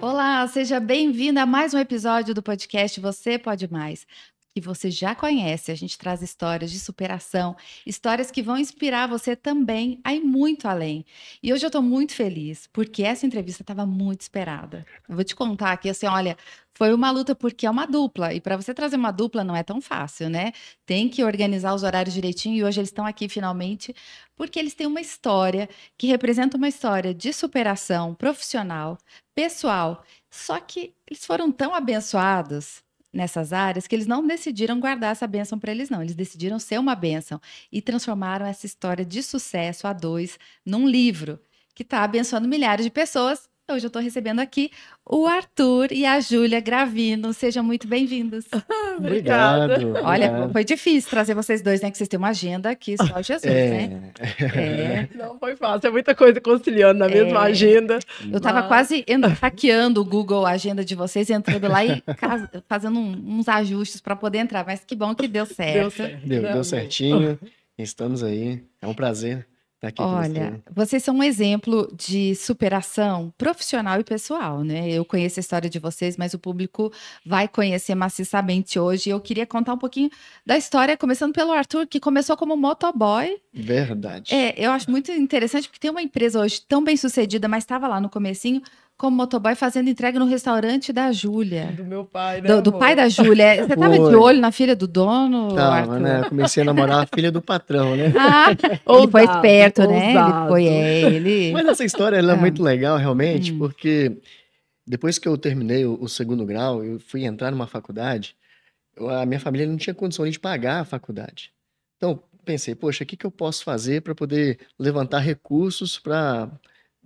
Olá, seja bem-vinda a mais um episódio do podcast Você Pode Mais, que você já conhece. A gente traz histórias de superação, histórias que vão inspirar você também a ir muito além. E hoje eu estou muito feliz, porque essa entrevista estava muito esperada. Eu vou te contar aqui, assim, olha, foi uma luta porque é uma dupla, e para você trazer uma dupla não é tão fácil, né? Tem que organizar os horários direitinho, e hoje eles estão aqui finalmente, porque eles têm uma história que representa uma história de superação profissional, pessoal. Só que eles foram tão abençoados nessas áreas que eles não decidiram guardar essa bênção para eles, não. Eles decidiram ser uma bênção e transformaram essa história de sucesso a dois num livro que está abençoando milhares de pessoas. Hoje eu estou recebendo aqui o Arthur e a Júlia Gravino. Sejam muito bem-vindos. Obrigado. Olha, foi difícil trazer vocês dois, né? Que vocês têm uma agenda aqui, só Jesus, né? Não foi fácil, é muita coisa conciliando na mesma agenda. Eu estava quase hackeando o Google a agenda de vocês, entrando lá e fazendo uns ajustes para poder entrar, mas que bom que deu certo. Deu certinho. Estamos aí. É um prazer estar aqui com você. Olha, vocês são um exemplo de superação profissional e pessoal, né? Eu conheço a história de vocês, mas o público vai conhecer maciçamente hoje. Eu queria contar um pouquinho da história, começando pelo Arthur, que começou como motoboy. Verdade. Eu acho muito interessante, porque tem uma empresa hoje tão bem sucedida, mas estava lá no comecinho, como motoboy fazendo entrega no restaurante da Júlia. Do meu pai, né? Do pai da Júlia. Você estava de olho na filha do dono, Tava, Arthur? né? Eu comecei a namorar a filha do patrão, né? Ah, ele foi esperto, né? Ele. Mas essa história ela é muito legal, realmente, porque depois que eu terminei o segundo grau, eu fui entrar numa faculdade, a minha família não tinha condições de pagar a faculdade. Então, pensei, poxa, o que eu posso fazer para poder levantar recursos para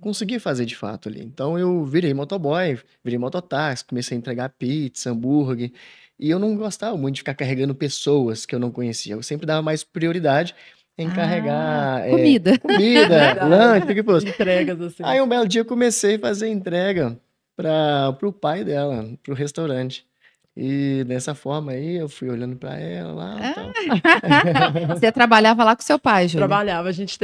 conseguir fazer de fato ali. Então eu virei motoboy, virei mototáxi, comecei a entregar pizza, hambúrguer, e eu não gostava muito de ficar carregando pessoas que eu não conhecia. Eu sempre dava mais prioridade em carregar comida, lanche, o que fosse. Entregas assim. Aí um belo dia eu comecei a fazer entrega para o pai dela, para o restaurante. E dessa forma aí, eu fui olhando para ela lá. Você trabalhava lá com seu pai, Júlia? Trabalhava, a gente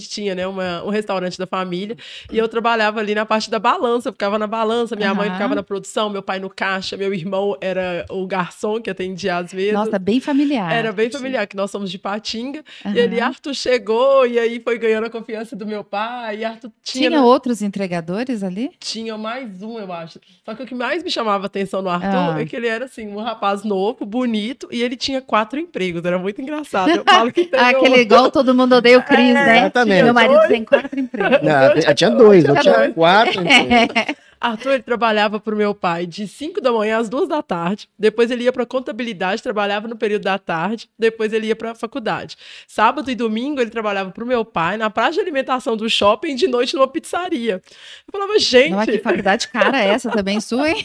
tinha, né, um restaurante da família, e eu trabalhava ali na parte da balança, ficava na balança, minha mãe ficava na produção, meu pai no caixa, meu irmão era o garçom que atendia às vezes. Nossa, bem familiar. Era bem familiar, que nós somos de Patinga, e ali Arthur chegou, e aí foi ganhando a confiança do meu pai, e Arthur tinha outros entregadores ali? Tinha mais um, eu acho. Só que o que mais me chamava a atenção no Arthur é que ele era, assim, um rapaz novo, bonito, e ele tinha 4 empregos. Era muito engraçado. Eu falo que tem aquele igual Todo Mundo Odeia o Cris, né? Exatamente. Meu marido tem 4 empregos. Não, eu tinha 2, eu tinha 4 empregos. Arthur, ele trabalhava para o meu pai de 5 da manhã às 2 da tarde. Depois ele ia para contabilidade, trabalhava no período da tarde. Depois ele ia para a faculdade. Sábado e domingo ele trabalhava para o meu pai na praça de alimentação do shopping, de noite numa pizzaria. Eu falava, gente... Não, que faculdade cara é essa também sua, hein?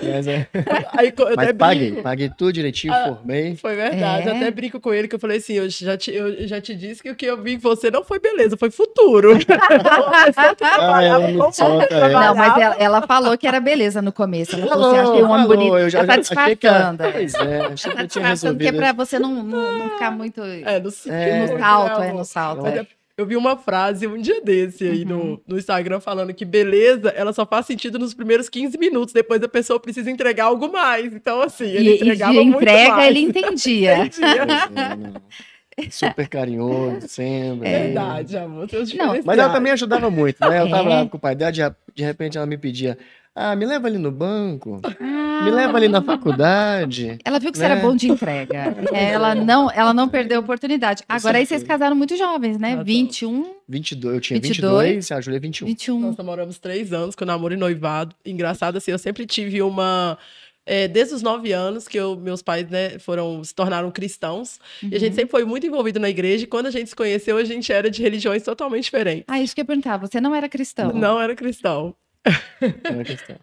Mas Aí, eu mas paguei tudo direitinho, formei. Foi verdade. Eu até brinco com ele, que eu falei assim, eu já te disse que o que eu vi em você não foi beleza, foi futuro. Não, mas ela falou que era beleza no começo. Ela falou assim, achei um homem bonito. Eu já tá disfarçando. Pois é, achei que eu tinha resolvido. Que é pra você não ficar muito no salto. Eu vi uma frase um dia desse aí no Instagram falando que beleza, ela só faz sentido nos primeiros 15 minutos, depois a pessoa precisa entregar algo mais. Então, assim, ele entregava muito mais. E de entrega ele entendia. Super carinhoso, sempre. Verdade, amor. Mas ela também ajudava muito, né? Eu tava lá com o pai dela, de repente ela me pedia, me leva ali no banco, me leva ali na faculdade. Ela viu que você era bom de entrega. Ela não perdeu a oportunidade. Agora aí vocês casaram muito jovens, né? 21... 22, eu tinha 22, a Júlia 21. Nós namoramos 3 anos, com namoro e noivado. Engraçado, assim, eu sempre tive uma... desde os 9 anos que meus pais, né, se tornaram cristãos. E a gente sempre foi muito envolvido na igreja. E quando a gente se conheceu, a gente era de religiões totalmente diferentes. Isso que eu ia perguntar. Você não era cristão? Não era cristão. Não era cristão.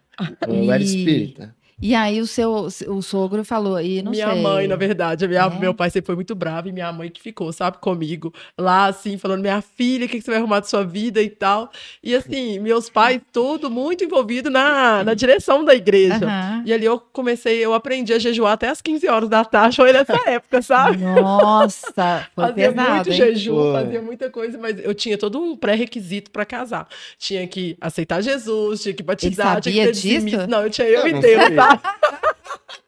Eu era espírita. E aí o sogro falou, e não Minha sei. mãe, na verdade, É? meu pai sempre foi muito bravo, e minha mãe que ficou, sabe, comigo, lá, assim, falando, minha filha, o que você vai arrumar de sua vida e tal. E, assim, meus pais, tudo muito envolvido na direção da igreja. Aham. E ali eu aprendi a jejuar até as 15 horas da tarde, foi nessa época, sabe? Nossa, foi Fazia pesado, muito hein? jejum, Foi. fazia muita coisa, mas eu tinha todo um pré-requisito pra casar. Tinha que aceitar Jesus, tinha que batizar, tinha sabia que ser dizimista. disso? Não, eu tinha eu e não Deus, sabia. tá?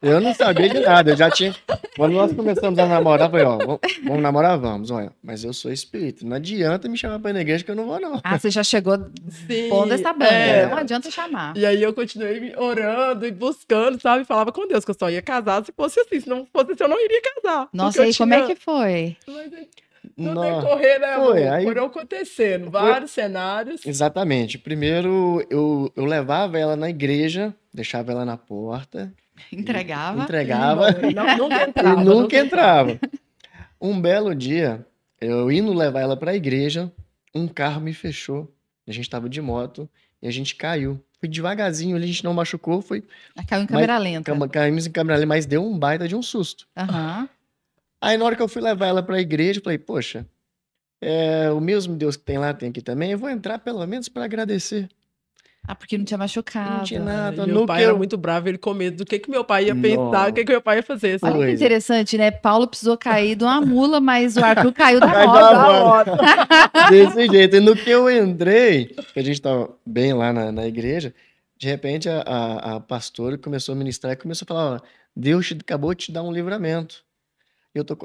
Eu não sabia de nada, eu já tinha. Quando nós começamos a namorar, eu falei, ó, vamos namorar, vamos, olha. Mas eu sou espírita, não adianta me chamar pra ir na igreja que eu não vou, não. Ah, você já chegou Sim, pondo essa bandeira, é. não adianta chamar. E aí eu continuei orando e buscando, sabe? Falava com Deus que eu só ia casar se fosse assim, se não fosse assim, eu não iria casar. Nossa, Porque eu aí como é tinha- que foi? Mas no Não. decorrer, né, Foi, amor? aí- Foram acontecendo vários cenários. Exatamente. Primeiro, eu levava ela na igreja, deixava ela na porta, Entregava? entregava Nunca e entrava. nunca entrava. Um belo dia, eu indo levar ela pra igreja, um carro me fechou. A gente tava de moto e a gente caiu. Foi devagarzinho, a gente não machucou, foi Caiu em câmera lenta. caímos em câmera lenta, mas deu um baita de um susto. Aham. Aí na hora que eu fui levar ela pra igreja, eu falei, poxa, o mesmo Deus que tem lá tem aqui também, eu vou entrar pelo menos pra agradecer. Ah, porque não tinha machucado. Não tinha nada, E no meu pai que era eu... muito bravo, ele com medo do que meu pai ia pensar, Não. o que meu pai ia fazer, sabe? Olha que Coisa. interessante, né? Paulo precisou cair de uma mula, mas o Arthur caiu da Caiu moto. da moto. Desse jeito. E no que eu entrei, que a gente tava bem lá na igreja, de repente a pastora começou a ministrar e começou a falar, ó, Deus acabou de te dar um livramento.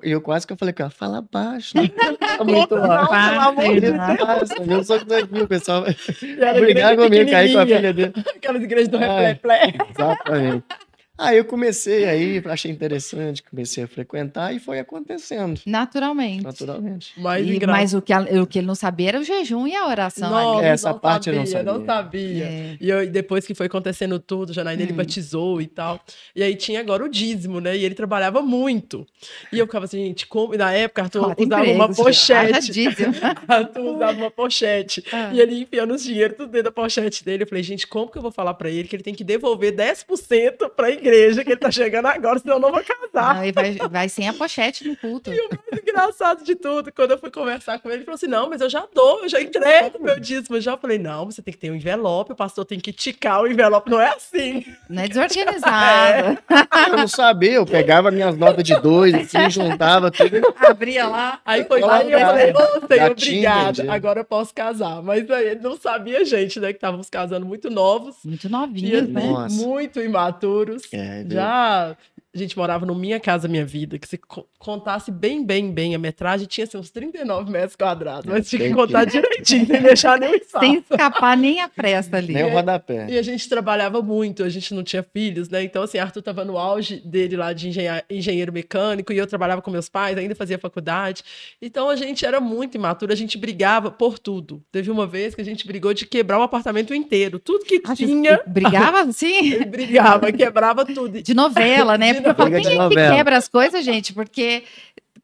E eu quase que eu falei com ela, fala baixo, não tá muito lá. pelo amor de Deus. Eu sou daqui, o pessoal vai Era brigar igreja comigo, cair com a pequenininha. filha dele. Aquelas igrejas do Ai. Replé. Exatamente. Aí eu comecei aí, achei interessante, comecei a frequentar e foi acontecendo, Naturalmente. naturalmente. Mas Mas o que ele não sabia era o jejum e a oração Nossa, ali. Essa não parte eu não sabia, não sabia. sabia. É. E depois que foi acontecendo tudo, Janaína, ele batizou e tal. E aí tinha agora o dízimo, né? E ele trabalhava muito. E eu ficava assim, gente, como... Na época, Arthur Quatro usava uma empregos, pochete. haja dízimo. Arthur usava uma pochete. Ah. E ele enfiando os dinheiros tudo dentro da pochete dele. Eu falei, gente, como que eu vou falar pra ele que ele tem que devolver 10% pra igreja que ele tá chegando agora, senão eu não vou casar. Não, e vai sem a pochete no culto. E o mais engraçado de tudo, quando eu fui conversar com ele, ele falou assim: não, mas eu já dou, eu já entrego meu dízimo. Eu já falei: não, você tem que ter um envelope, o pastor tem que ticar o envelope, não é assim. Não é desorganizado. Eu não sabia, eu pegava minhas notas de 2, assim, juntava tudo. Abria lá. Aí foi Olá, lá e eu falei: ô, já Senhor, tinha obrigada, entendido. agora eu posso casar. Mas aí ele não sabia, gente, né, que estávamos casando muito novos. Muito E novinhos, assim, né? Nossa. muito imaturos. É, Já a gente morava no Minha Casa Minha Vida, que se contasse bem a metragem, tinha assim, uns 39 metros quadrados. Mas tinha que bem contar direitinho, sem deixar nenhum espaço. Sem escapar nem a fresta ali. nem o rodapé. E a gente trabalhava muito, a gente não tinha filhos, né? Então, assim, Arthur estava no auge dele lá de engenheiro mecânico, e eu trabalhava com meus pais, ainda fazia faculdade. Então, a gente era muito imaturo, a gente brigava por tudo. Teve uma vez que a gente brigou de quebrar o apartamento inteiro. Tudo que Ah, tinha, brigava assim? ele brigava, quebrava tudo. De novela, né? Porque eu falo, Briga quem de é que novela. quebra as coisas, gente? Porque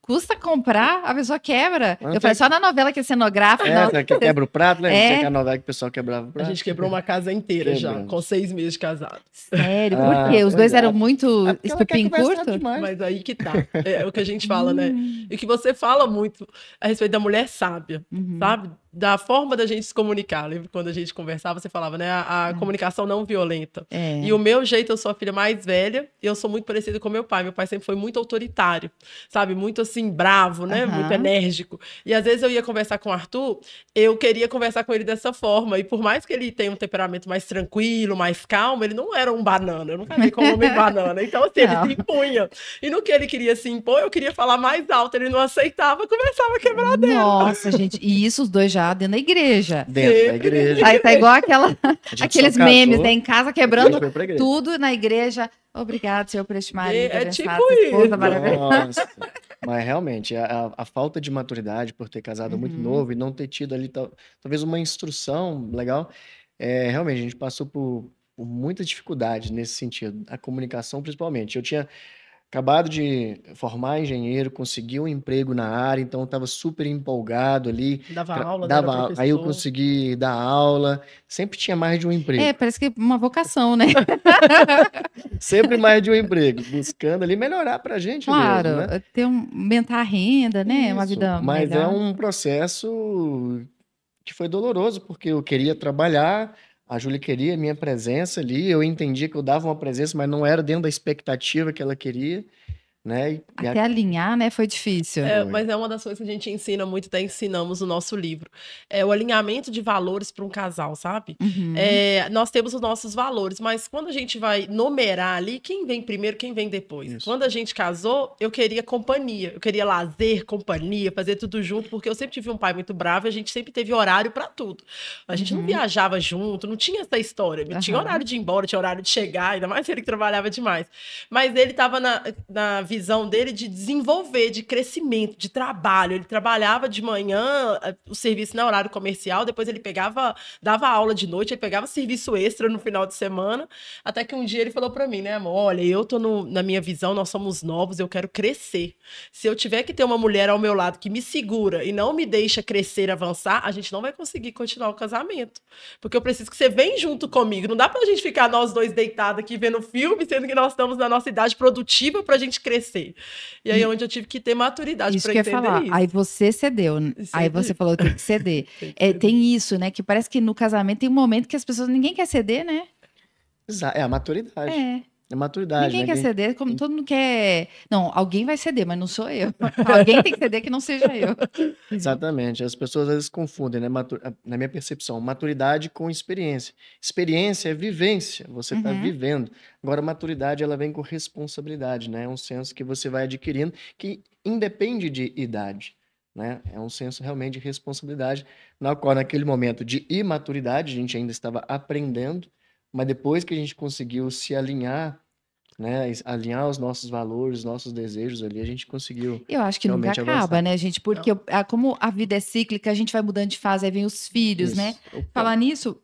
custa comprar, a pessoa quebra. Não Eu tem- falei, só na novela que é cenográfica. É, né, que quebra o prato, né? É. Você que a novela que o pessoal quebrava o A prato. gente quebrou uma casa inteira já, Quebramos. com 6 meses de casado. Sério, por Ah, quê? Os dois pois é. eram muito É porque ela quer estupim conversar curto? demais. Mas aí que tá. É o que a gente fala, né? E que você fala muito a respeito da mulher sábia, sabe? Da forma da gente se comunicar. Lembra quando a gente conversava, você falava, né? A comunicação não violenta. É. E o meu jeito, eu sou a filha mais velha e eu sou muito parecida com meu pai. Meu pai sempre foi muito autoritário, sabe? Muito assim, bravo, né? Aham. Muito enérgico. E às vezes eu ia conversar com o Arthur, eu queria conversar com ele dessa forma. E por mais que ele tenha um temperamento mais tranquilo, mais calmo, ele não era um banana. Eu nunca vi como homem banana. Então, assim, ele Não. se impunha. E no que ele queria se impor, eu queria falar mais alto. Ele não aceitava, começava a quebrar dele. Nossa, gente. E isso os dois já dentro da igreja. Dentro da igreja. Aí tá igual A gente aqueles só memes, casou, né? Em casa depois quebrando foi pra igreja. tudo na igreja. Obrigado, Senhor, por este marido. É abençoado, tipo essa esposa isso. maravilhosa. Nossa. Mas realmente, a falta de maturidade por ter casado muito novo e não ter tido ali talvez uma instrução legal, realmente a gente passou por muita dificuldade nesse sentido, a comunicação principalmente. Eu tinha acabado de formar engenheiro, consegui um emprego na área, então eu estava super empolgado ali. Dava aula, né? Era Aí eu professor. consegui dar aula, sempre tinha mais de um emprego. É, parece que uma vocação, né? Sempre mais de um emprego, buscando ali melhorar pra gente Claro, mesmo, né? ter aumentar a renda, né? Uma Isso, vida mas é melhor. um processo que foi doloroso, porque eu queria trabalhar, a Júlia queria a minha presença ali, eu entendia que eu dava uma presença, mas não era dentro da expectativa que ela queria, né? Até alinhar, né? Foi difícil. Mas é uma das coisas que a gente ensina muito, até ensinamos no nosso livro. É o alinhamento de valores para um casal, sabe? Uhum. Nós temos os nossos valores, mas quando a gente vai numerar ali, quem vem primeiro, quem vem depois? Isso. Quando a gente casou, eu queria companhia, eu queria lazer, companhia, fazer tudo junto, porque eu sempre tive um pai muito bravo e a gente sempre teve horário para tudo. A gente não viajava junto, não tinha essa história. Tinha horário de ir embora, tinha horário de chegar, ainda mais ele que trabalhava demais. Mas ele estava na visão dele de desenvolver, de crescimento, de trabalho. Ele trabalhava de manhã, o serviço no horário comercial, depois ele dava aula de noite, ele pegava serviço extra no final de semana, até que um dia ele falou pra mim, né, amor, olha, eu tô na minha visão, nós somos novos, eu quero crescer. Se eu tiver que ter uma mulher ao meu lado que me segura e não me deixa crescer, avançar, a gente não vai conseguir continuar o casamento. Porque eu preciso que você venha junto comigo. Não dá pra gente ficar nós dois deitados aqui vendo filme, sendo que nós estamos na nossa idade produtiva pra gente crescer. E aí é onde eu tive que ter maturidade para entender falar. isso. Aí você cedeu. Aí você falou, tem que ceder. Tem isso, né? Que parece que no casamento tem um momento que as pessoas, ninguém quer ceder, né? É a maturidade. É maturidade. Ninguém né? quer ceder, como todo mundo quer... Não, alguém vai ceder, mas não sou eu. Alguém tem que ceder que não seja eu. Exatamente. As pessoas às vezes confundem, né? Na minha percepção, maturidade com experiência. Experiência é vivência, você está vivendo. Agora, maturidade, ela vem com responsabilidade, né? É um senso que você vai adquirindo que independe de idade, né? É um senso realmente de responsabilidade, na qual naquele momento de imaturidade, a gente ainda estava aprendendo, mas depois que a gente conseguiu se alinhar, né, alinhar os nossos valores, os nossos desejos ali, a gente conseguiu. Eu acho que nunca acaba, avançar. né, gente? Porque como a vida é cíclica, a gente vai mudando de fase, aí vem os filhos, né? Falar nisso,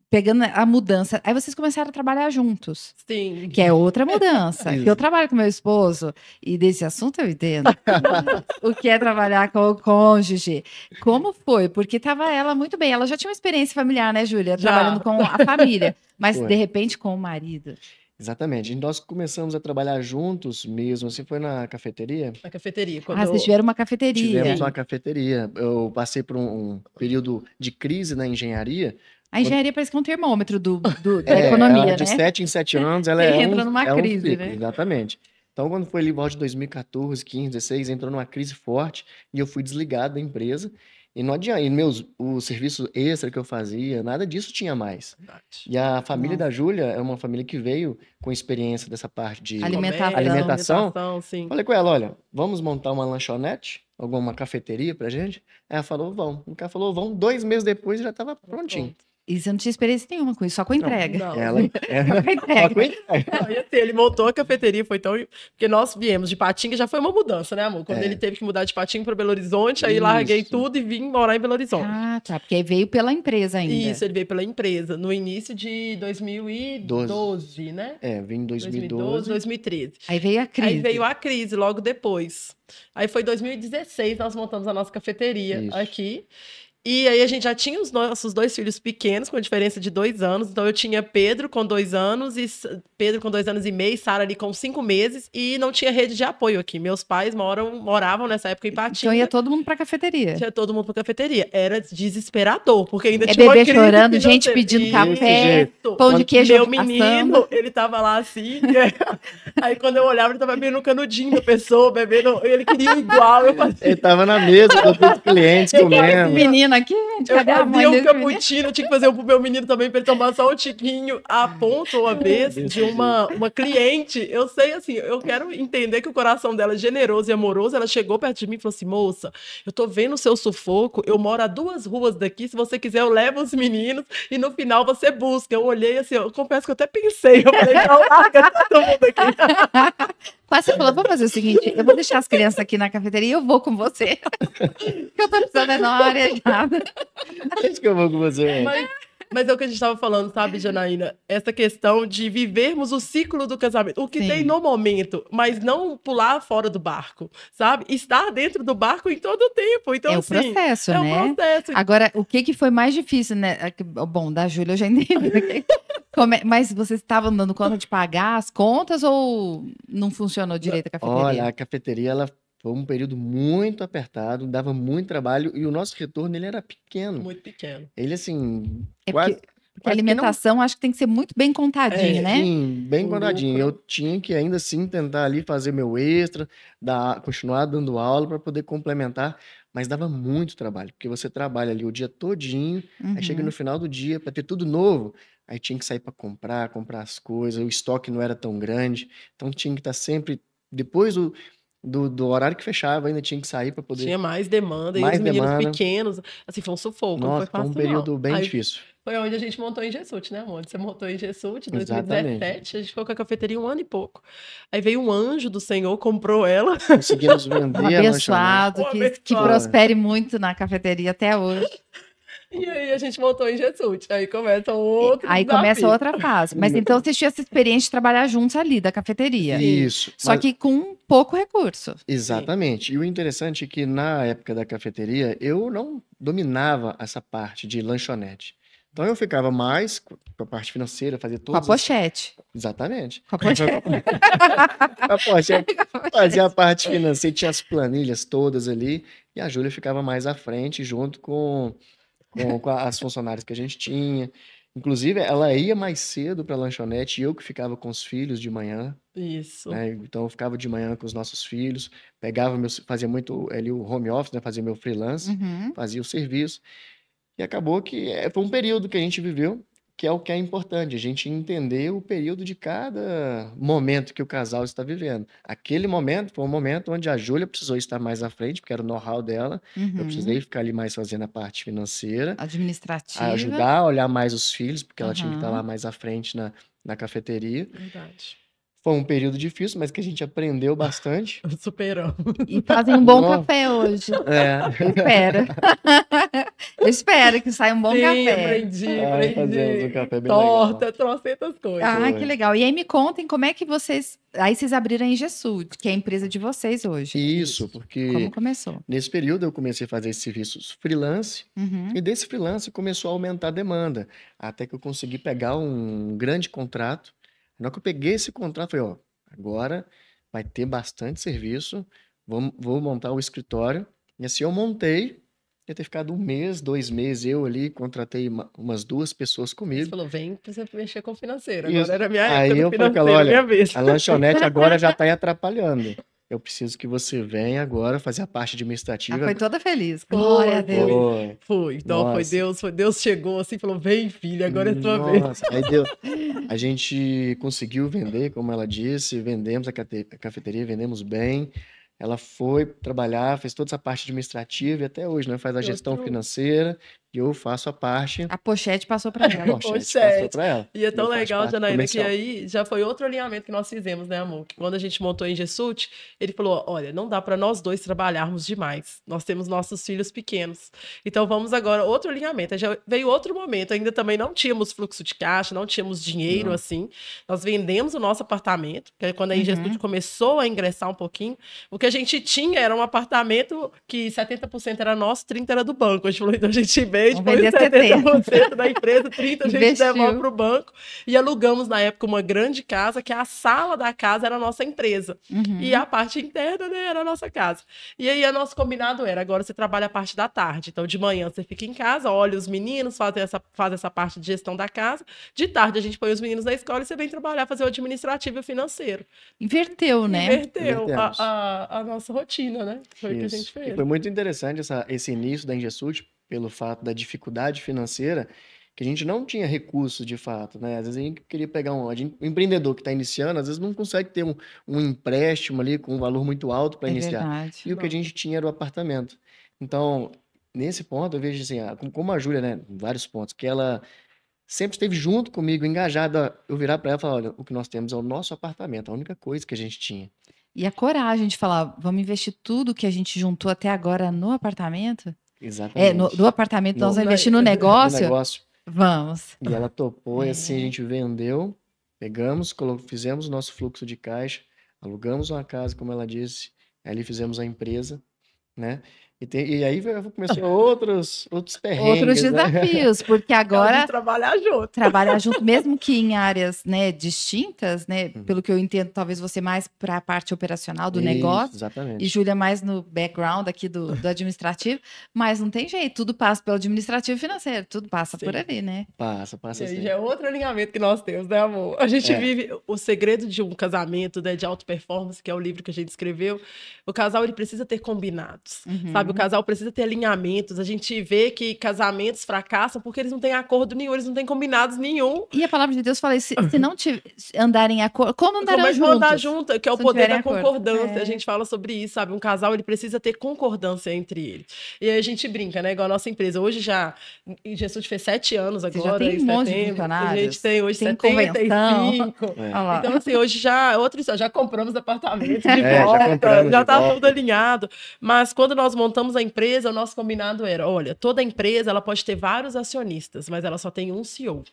pegando a mudança, aí vocês começaram a trabalhar juntos. Sim. Que é outra mudança. Que eu trabalho com meu esposo, e desse assunto eu entendo. O que é trabalhar com o cônjuge. Como foi? Porque estava ela muito bem. Ela já tinha uma experiência familiar, né, Júlia? Trabalhando com a família. Mas, de repente, com o marido. Exatamente. Nós começamos a trabalhar juntos mesmo, assim, foi na cafeteria. Na cafeteria. Vocês tiveram uma cafeteria. Tivemos uma cafeteria. Eu passei por um período de crise na engenharia. A engenharia parece que é um termômetro da economia, de né? 7 em 7 anos, ela entra numa crise, né? Exatamente. Então, quando foi ali volta de 2014, 15, 16, entrou numa crise forte e eu fui desligado da empresa. E não adianta, o serviço extra que eu fazia, nada disso tinha mais. Verdade. E a família da Júlia é uma família que veio com experiência dessa parte de alimentação. Sim. Falei com ela, olha, vamos montar uma lanchonete, alguma cafeteria pra gente? Aí ela falou, vamos. O cara falou, vamos. 2 meses depois já estava prontinho. E você não tinha experiência nenhuma com isso, só com entrega. Não. Ela só com entrega. Não, e assim, ele montou a cafeteria, foi tão... Porque nós viemos de Patinga, já foi uma mudança, né, amor? Quando ele teve que mudar de Patinga para Belo Horizonte, aí larguei tudo e vim morar em Belo Horizonte. Ah, tá, porque aí veio pela empresa ainda. Isso, ele veio pela empresa, no início de 2012, né? Vim em 2012. 2013. Aí veio a crise. Aí veio a crise, logo depois. Aí foi 2016, nós montamos a nossa cafeteria aqui. E aí a gente já tinha os nossos 2 filhos pequenos, com a diferença de 2 anos. Então eu tinha Pedro com 2 anos, e Pedro com 2 anos e meio, Sara ali com 5 meses, e não tinha rede de apoio aqui. Meus pais moravam nessa época em Patinga. Então ia todo mundo pra cafeteria. Tinha todo mundo pra cafeteria. Era desesperador, porque ainda tinha uma bebê crise chorando, financeira. gente pedindo café, pão de queijo. Meu menino, ele tava lá assim. Aí quando eu olhava, ele tava bebendo um canudinho da pessoa, bebendo. Ele queria igual. Ele tava na mesa com os clientes comendo. Menino aqui, gente, eu cadê a mãe fazia um desse cappuccino, eu tinha que fazer um pro meu menino também, pra ele tomar só um tiquinho. A ponto, uma vez, de uma cliente, eu sei assim, eu quero entender que o coração dela é generoso e amoroso. Ela chegou perto de mim e falou assim, moça, eu tô vendo o seu sufoco, eu moro a 2 ruas daqui, se você quiser eu levo os meninos e no final você busca. Eu olhei assim, eu confesso que eu até pensei, eu falei, não, larga todo mundo aqui. Quase você falou, vamos fazer o seguinte, eu vou deixar as crianças aqui na cafeteria e eu vou com você. Eu tô precisando na hora arejada. Acho que eu vou com você. Mas é o que a gente estava falando, sabe, Janaína? Essa questão de vivermos o ciclo do casamento. O que Sim. tem no momento, mas não pular fora do barco, sabe? Estar dentro do barco em todo o tempo. Então, É o assim, processo, é né? o processo. Agora, o que foi mais difícil, né? Bom, da Júlia eu já entendi. Mas vocês estavam dando conta de pagar as contas ou não funcionou direito a cafeteria? Olha, a cafeteria, ela foi um período muito apertado, dava muito trabalho e o nosso retorno, ele era pequeno. Muito pequeno. Ele, assim, É quase... porque a quase que não- alimentação acho que tem que ser muito bem contadinho, né? Sim, bem O contadinho. lucro. Eu tinha que ainda assim tentar ali fazer meu extra, continuar dando aula para poder complementar, mas dava muito trabalho, porque você trabalha ali o dia todinho, aí chega Uhum. no final do dia para ter tudo novo, aí tinha que sair para comprar as coisas, o estoque não era tão grande, então tinha que estar sempre depois do horário que fechava, ainda tinha que sair para poder Tinha mais demanda, e mais os meninos demanda. pequenos, assim, foi um sufoco, não foi Nossa, foi um fácil, período não. bem Aí difícil. foi onde a gente montou em Jesús, né, amor? Você montou em Jesús, em Exatamente. 2017, a gente ficou com a cafeteria 1 ano e pouco. Aí veio um anjo do Senhor, comprou ela. Conseguimos Um vender a lanchonete. abençoado, Um que abençoado. prospere muito na cafeteria até hoje. E aí a gente montou em Jesús. Aí começa outro Aí desafio. começa outra fase. Mas então vocês tinham essa experiência de trabalhar juntos ali, da cafeteria. Isso. Só mas- que com pouco recurso. Exatamente. E o interessante é que na época da cafeteria eu não dominava essa parte de lanchonete. Então eu ficava mais com a parte financeira, fazia Com a todas pochete. Exatamente. Com a pochete. A pochete fazia a parte financeira, tinha as planilhas todas ali, e a Júlia ficava mais à frente, junto com as funcionárias que a gente tinha. Inclusive, ela ia mais cedo para a lanchonete, e eu que ficava com os filhos de manhã, Isso. né? Então eu ficava de manhã com os nossos filhos, fazia muito ali o home office, né? Fazia meu freelance, Uhum. fazia o serviço. E acabou que foi um período que a gente viveu, que é o que é importante, a gente entender o período de cada momento que o casal está vivendo. Aquele momento foi um momento onde a Júlia precisou estar mais à frente, porque era o know-how dela. Eu Uhum. precisei ficar ali mais fazendo a parte financeira, Administrativa. ajudar a olhar mais os filhos, porque ela tinha que estar Aham. lá mais à frente na cafeteria. Verdade. Foi um período difícil, mas que a gente aprendeu bastante. Superamos. E fazem um bom Nossa. café hoje. É. Eu espero. Eu espero que saia um bom Sim, café. aprendi. Ai, fazemos um café bem Torta, legal. trocentas coisas. Ah, Foi. que legal. E aí me contem como é que vocês... Aí vocês abriram a Ingesul, que é a empresa de vocês hoje. Isso, porque Como começou? nesse período eu comecei a fazer esses serviços freelance, Uhum. e desse freelance começou a aumentar a demanda, até que eu consegui pegar um grande contrato. Na hora que eu peguei esse contrato, eu falei, ó, agora vai ter bastante serviço, vou montar o escritório. E assim eu montei, ia ter ficado 1 mês, 2 meses, eu ali contratei umas 2 pessoas Você comigo. falou, vem pra você mexer com o financeiro. Isso. Agora era minha Aí época do eu falei com ela, financeiro, olha, minha vez. a lanchonete agora já está atrapalhando. Eu preciso que você venha agora fazer a parte Ela administrativa. foi toda feliz. Glória a Foi, Deus. Foi. Foi, então Nossa. foi Deus chegou assim e falou, vem filha, agora é tua vez. Nossa, aí a gente conseguiu vender, como ela disse, vendemos a cafeteria, vendemos bem. Ela foi trabalhar, fez toda essa parte administrativa e até hoje, né? Faz a gestão Outro- financeira e eu faço a parte. A pochete passou para ela. Poxa, a gente Pochete. passou para ela. E é tão Eu faço legal, parte Janaína, que comercial. aí já foi outro alinhamento que nós fizemos, né, amor? Que quando a gente montou em Jesús, ele falou: olha, não dá para nós dois trabalharmos demais. Nós temos nossos filhos pequenos. Então vamos agora, outro alinhamento. Aí já veio outro momento, ainda também não tínhamos fluxo de caixa, não tínhamos dinheiro Não. assim. Nós vendemos o nosso apartamento, que é quando a Uhum. Ingestude começou a ingressar um pouquinho. O que a gente tinha era um apartamento que 70% era nosso, 30% era do banco. A gente falou, então a gente vende, Vamos põe vender 70% da empresa, 30% a gente Investiu. devolve para o banco. E alugamos, na época, uma grande casa, que a sala da casa era a nossa empresa. Uhum. E a parte interna, né, era a nossa casa. E aí, o nosso combinado era, agora você trabalha a parte da tarde. Então, de manhã você fica em casa, olha os meninos, faz essa parte de gestão da casa. De tarde, a gente põe os meninos na escola e você vem trabalhar, fazer o administrativo e o financeiro. Inverteu, né? Inverteu Invertemos. a nossa rotina, né? Foi o que a Isso. gente E fez. foi muito interessante esse início da Ingesud, pelo fato da dificuldade financeira, que a gente não tinha recursos de fato, né? Às vezes a gente queria pegar um empreendedor que está iniciando, às vezes não consegue ter um empréstimo ali com um valor muito alto para É iniciar. verdade. E o que a gente tinha era o apartamento. Então, nesse ponto, eu vejo assim, como a Júlia, né, em vários pontos, que ela sempre esteve junto comigo, engajada, eu virar para ela e falar, olha, o que nós temos é o nosso apartamento, a única coisa que a gente tinha. E a coragem de falar, vamos investir tudo que a gente juntou até agora no apartamento? Exatamente. Do apartamento nós No- vamos investir no No negócio? negócio. Vamos. E ela topou, e assim a É. gente vendeu, pegamos, fizemos o nosso fluxo de caixa, alugamos uma casa, como ela disse, ali fizemos a empresa, né? E aí começou outros Outros perrengues, né? desafios, porque É o de agora trabalhar junto. trabalhar junto, mesmo que em áreas, né, distintas, né? Uhum. Pelo que eu entendo, talvez você mais para a parte operacional do Isso, negócio. E exatamente. Júlia mais no background aqui do administrativo, mas não tem jeito, tudo passa pelo administrativo e financeiro, tudo passa por Sim. ali, né? Passa E aí assim. já é outro alinhamento que nós temos, né, amor? A gente É. vive o segredo de um casamento, né, de alta performance, que é o livro que a gente escreveu. O casal, ele precisa ter combinados, sabe? O casal precisa ter alinhamentos. A gente vê que casamentos fracassam porque eles não têm acordo nenhum, eles não têm combinados nenhum. E a palavra de Deus fala, se não andarem em acordo, como andarão Como é que vão andar junto? Que é o se não poder tiverem da acordo? concordância. É. A gente fala sobre isso, sabe? Um casal, ele precisa ter concordância entre eles. E aí a gente brinca, né? Igual a nossa empresa. Hoje já, em Jesus fez 7 anos Você agora, já tem em um monte de setembro. A funcionários, gente tem hoje tem 75. Olha lá. Então, assim, hoje já, outra história, já compramos apartamento de já volta, compramos já de tá volta. tudo alinhado. Mas quando nós montamos a empresa, o nosso combinado era, olha, toda empresa, ela pode ter vários acionistas, mas ela só tem um CEO.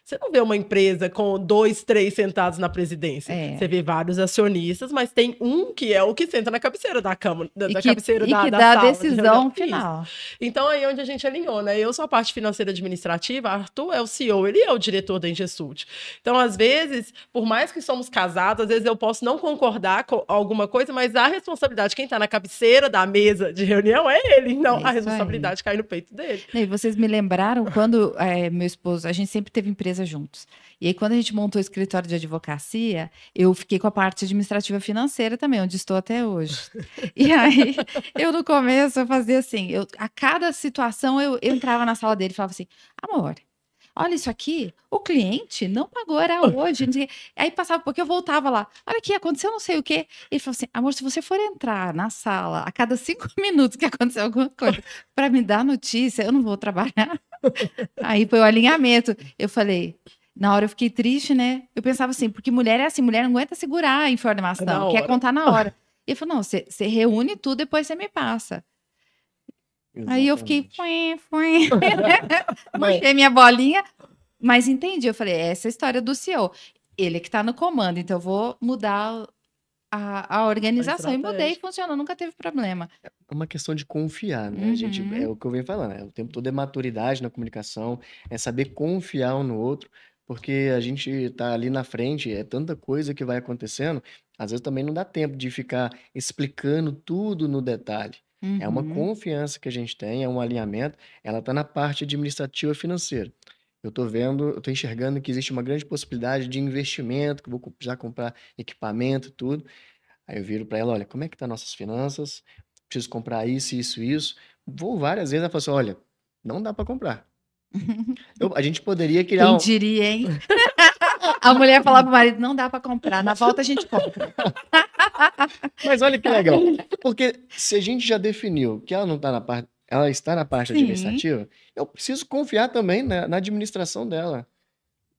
Você não vê uma empresa com 2, 3 sentados na presidência. É. Você vê vários acionistas, mas tem um que é o que senta na cabeceira da cama, da cabeceira e da que da dá a sala de decisão reunião. final. Isso. Então, aí é onde a gente alinhou, né? Eu sou a parte financeira administrativa, Arthur é o CEO, ele é o diretor da Ingesult. Então, às vezes, por mais que somos casados, às vezes eu posso não concordar com alguma coisa, mas a responsabilidade, quem está na cabeceira da mesa de reunião é ele. Então, É a isso responsabilidade cai no peito dele. E vocês me lembraram quando meu esposo, a gente sempre teve empresa juntos. E aí, quando a gente montou o escritório de advocacia, eu fiquei com a parte administrativa financeira também, onde estou até hoje. E aí, eu no começo, eu fazia assim, a cada situação, eu entrava na sala dele e falava assim, amor, olha isso aqui, o cliente não pagou, era hoje. Não sei o quê. Aí passava porque eu voltava lá, olha aqui, aconteceu não sei o quê. Ele falou assim, amor, se você for entrar na sala a cada 5 minutos que aconteceu alguma coisa para me dar notícia, eu não vou trabalhar. Aí foi o alinhamento. Eu falei, na hora eu fiquei triste, né? Eu pensava assim, porque mulher é assim, mulher não aguenta segurar a informação, quer contar na hora. Ele falou, não, você reúne tudo, depois você me passa. Aí eu fiquei, manchei minha bolinha, mas entendi. Eu falei, essa é a história do CEO. Ele é que está no comando, então eu vou mudar a organização. E mudei e funcionou, nunca teve problema. É uma questão de confiar, né? A gente, é o que eu venho falando, o tempo todo é maturidade na comunicação, é saber confiar um no outro, porque a gente tá ali na frente, é tanta coisa que vai acontecendo, às vezes também não dá tempo de ficar explicando tudo no detalhe. É uma confiança que a gente tem, é um alinhamento, ela está na parte administrativa financeira. Eu estou enxergando que existe uma grande possibilidade de investimento, que eu vou precisar comprar equipamento e tudo. Aí eu viro para ela, olha, como é que tá nossas finanças? Preciso comprar isso, isso, isso. Vou várias vezes, ela fala assim, olha, não dá para comprar. A gente poderia criar Quem diria, hein? A mulher falava pro marido, não dá para comprar, na volta a gente compra. Mas olha que legal, porque se a gente já definiu que ela não está na parte, ela está na parte administrativa, eu preciso confiar também na administração dela.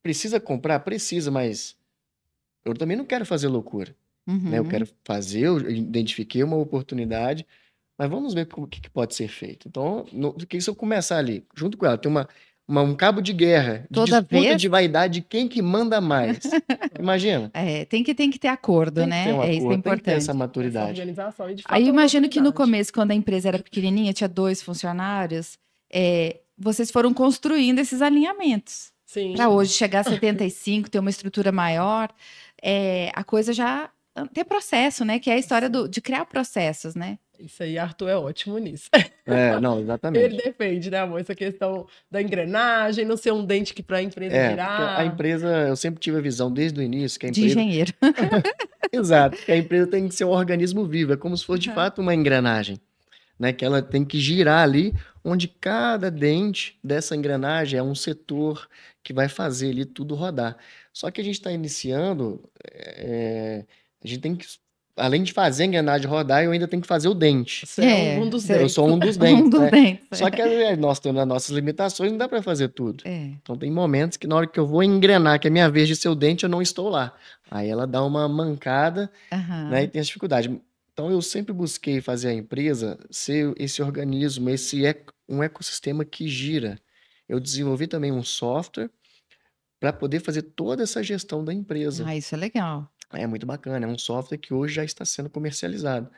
Precisa comprar? Precisa, mas eu também não quero fazer loucura. Né? Eu quero fazer, eu identifiquei uma oportunidade, mas vamos ver o que pode ser feito. Então, se eu começar ali, junto com ela, tem um cabo de guerra, de disputa de vaidade de quem que manda mais. Imagina. Tem que ter acordo, né? Isso é importante. Tem que ter essa maturidade. Organização, e de fato, aí eu imagino que no começo, quando a empresa era pequenininha, tinha 2 funcionários, vocês foram construindo esses alinhamentos. Para hoje chegar a 75, ter uma estrutura maior, a coisa já ter processo, né? Que é a história de criar processos, né? Isso aí, Arthur é ótimo nisso. Não, exatamente. Ele defende, né, amor? Essa questão da engrenagem, não ser um dente que para a empresa virar. A empresa, eu sempre tive a visão desde o início que a empresa... De engenheiro. Exato, que a empresa tem que ser um organismo vivo, é como se fosse de fato uma engrenagem, né? Que ela tem que girar ali, onde cada dente dessa engrenagem é um setor que vai fazer ali tudo rodar. Só que a gente está iniciando, a gente tem que, além de fazer a engrenagem rodar, eu ainda tenho que fazer o dente. Você é um dos dentes. Eu sou um dos dentes, né? Só que nós temos as nossas limitações, não dá para fazer tudo. Então tem momentos que na hora que eu vou engrenar, que é a minha vez de ser o dente, eu não estou lá. Aí ela dá uma mancada, né? E tem essa dificuldade. Então eu sempre busquei fazer a empresa ser esse organismo, um ecossistema que gira. eu desenvolvi também um software para poder fazer toda essa gestão da empresa. Ah, isso é legal. É muito bacana, é um software que hoje já está sendo comercializado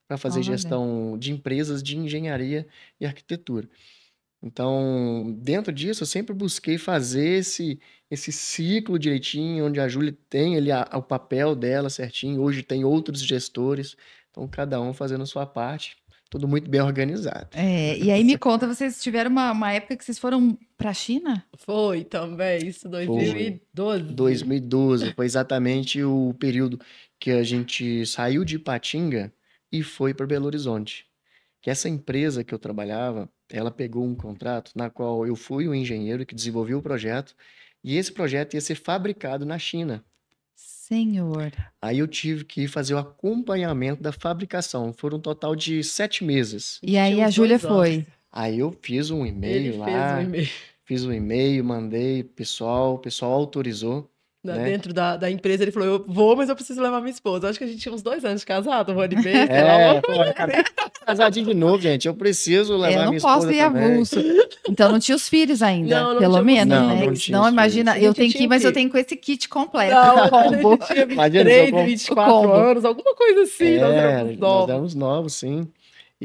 para fazer Olha. gestão de empresas de engenharia e arquitetura. Então, dentro disso, eu sempre busquei fazer esse ciclo direitinho, onde a Júlia tem ali o papel dela certinho. Hoje tem outros gestores, então cada um fazendo a sua parte, tudo muito bem organizado. E aí me conta, vocês tiveram uma época que vocês foram para a China? Foi também, isso 2012. 2012, foi exatamente o período que a gente saiu de Ipatinga e foi para Belo Horizonte. Que essa empresa que eu trabalhava, ela pegou um contrato na qual eu fui o engenheiro que desenvolveu o projeto, e esse projeto ia ser fabricado na China. Senhor. Aí eu tive que fazer o acompanhamento da fabricação. Foram um total de 7 meses. E aí Tinha a uns Júlia 2 anos. foi. Aí eu fiz um Ele e-mail fez lá, um e-mail. fiz um e-mail, mandei o pessoal autorizou, né? Dentro da empresa, ele falou, eu vou, mas eu preciso levar minha esposa. Acho que a gente tinha uns 2 anos de casado, um ano e meio, sei lá. Pô, casadinho de novo, gente. Eu preciso levar Eu minha não posso esposa ir também. avulso. Então não tinha os filhos ainda, Não pelo tínhamos menos, não, né? não Porque tinha senão os imagina, filhos. eu A gente tenho que tinha ir, mas o eu quê? tenho com esse kit completo. Não, o a combo. gente tinha Imagina, 23, só com- 24 combo. anos, alguma coisa assim, nós éramos nós novos. éramos novos, sim.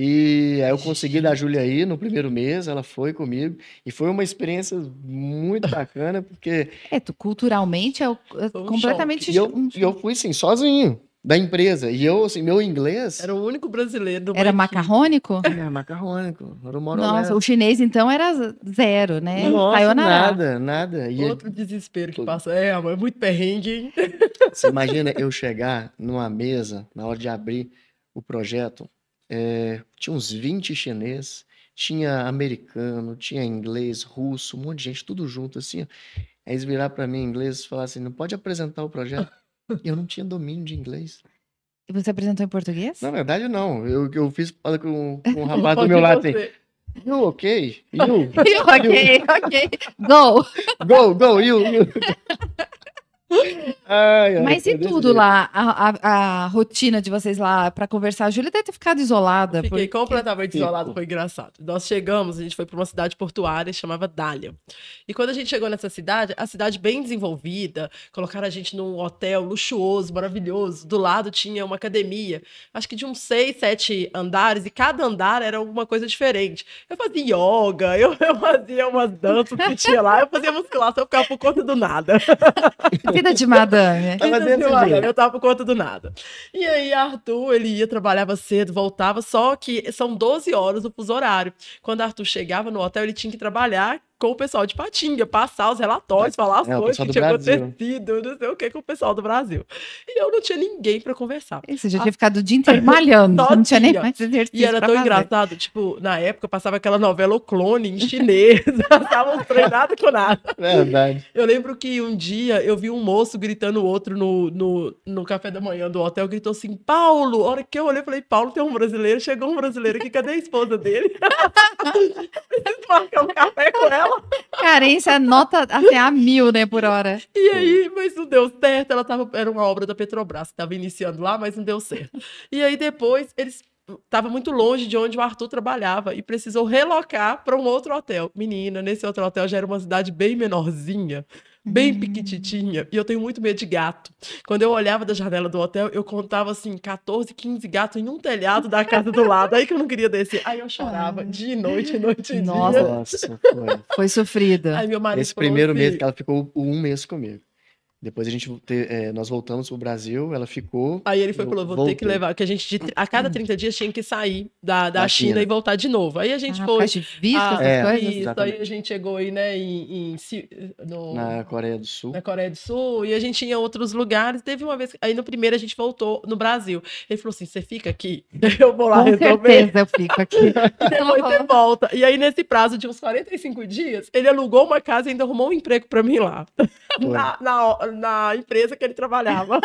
E aí eu consegui da Júlia aí no primeiro mês, ela foi comigo. E foi uma experiência muito bacana, porque Culturalmente é Foi um completamente... e eu fui, assim, sozinho da empresa. E eu, assim, meu inglês Era o único brasileiro do Era equipe. macarrônico? é macarrônico, era o Nossa, morolé. o chinês então era zero, né? Nossa, Sayonara. nada. E Outro desespero que passa. Amor, é muito perrengue, hein? você imagina eu chegar numa mesa, na hora de abrir o projeto, tinha uns 20 chineses, tinha americano, tinha inglês, russo, um monte de gente, tudo junto, assim. Ó. Aí eles viraram para mim em inglês e falaram assim, não pode apresentar o projeto. Eu não tinha domínio de inglês. E você apresentou em português? Na verdade, não. Eu fiz fala com o rapaz do Pode meu lado assim, você. you ok? You? ok. Go! Go, you. Ai, Mas foi e desse tudo jeito. lá, a rotina de vocês lá pra conversar? A Júlia deve ter ficado isolada. Fiquei porque- completamente Fico. isolado, foi engraçado. Nós chegamos, a gente foi para uma cidade portuária, chamava Dália. E quando a gente chegou nessa cidade, a cidade bem desenvolvida, colocaram a gente num hotel luxuoso, maravilhoso. Do lado tinha uma academia, acho que de uns 6, 7 andares, e cada andar era alguma coisa diferente. Eu fazia yoga, eu fazia umas danças que tinha lá, eu fazia musculação, eu ficava por conta do nada. Vida de madame. Tava desse Olha, jeito. eu tava por conta do nada. E aí, Arthur, ele ia, trabalhava cedo, voltava, só que são 12 horas o fuso horário. Quando Arthur chegava no hotel, ele tinha que trabalhar com o pessoal de Patinga, passar os relatórios, falar as É, o coisas pessoal que do tinha Brasil. acontecido, não sei o que, com o pessoal do Brasil. E eu não tinha ninguém pra conversar. Você já tinha ficado o dia inteiro malhando. Não tinha nem Sozinha. mais exercício E era pra tão fazer. engraçado, tipo, na época passava aquela novela O Clone em chinês, estavam treinados com nada. Verdade. Eu lembro que um dia eu vi um moço gritando o outro no café da manhã do hotel, gritou assim, Paulo! A hora que eu olhei, eu falei, Paulo, tem um brasileiro, chegou um brasileiro aqui, cadê a esposa dele? Preciso marcar um café com ela. Carência, nota até a 1000, né, por hora. E aí, mas não deu certo, era uma obra da Petrobras, que estava iniciando lá, mas não deu certo. E aí depois, eles estavam muito longe de onde o Arthur trabalhava e precisou relocar para um outro hotel. Menina, nesse outro hotel já era uma cidade bem menorzinha, bem piquititinha, e eu tenho muito medo de gato. Quando eu olhava da janela do hotel, eu contava assim, 14, 15 gatos em um telhado da casa do lado, aí que eu não queria descer. Aí eu chorava dia e noite e Nossa. dia. Nossa, foi. Foi sofrido. Aí meu marido Esse falou primeiro assim, mês que ela ficou 1 mês comigo. Depois nós voltamos pro Brasil, ela ficou. Aí ele foi e eu falou, vou ter que voltei. levar, que a gente, a cada 30 dias tinha que sair da Da China China. e voltar de novo. Aí a gente Ah, foi... por causa de visto, essas É, coisas? Isso, aí exatamente. a gente chegou aí, né, Na Coreia do Sul. na Coreia do Sul, e a gente ia em outros lugares. Teve uma vez, aí no primeiro a gente voltou no Brasil. Ele falou assim, você fica aqui? Eu vou lá Com resolver. certeza eu fico aqui. E depois você volta. E aí, nesse prazo de uns 45 dias, ele alugou uma casa e ainda arrumou um emprego pra mim lá. Foi. Na empresa que ele trabalhava.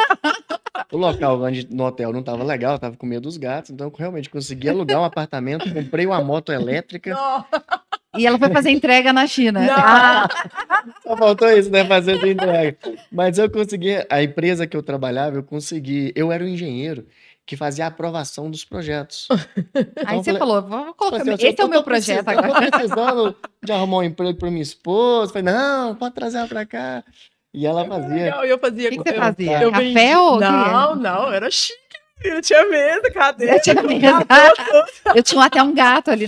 O local no hotel não estava legal, eu tava com medo dos gatos, então eu realmente consegui alugar um apartamento, comprei uma moto elétrica. Não, E ela foi fazer entrega na China. Não. Ah, Só faltou isso, né? Fazer essa entrega. Mas eu consegui, a empresa que eu trabalhava, eu era um engenheiro. que fazia a aprovação dos projetos. Aí você falou, vamos colocar, Falei assim, esse é o meu projeto agora. Eu tô precisando de arrumar um emprego para minha esposa. Falei, não, pode trazer ela para cá. E ela fazia. Legal, eu fazia. O que você fazia? Eu Café vendi... ou o quê? Não, era chique. Eu tinha mesa, cadeira. Eu tinha mesa. Eu tinha até um gato ali.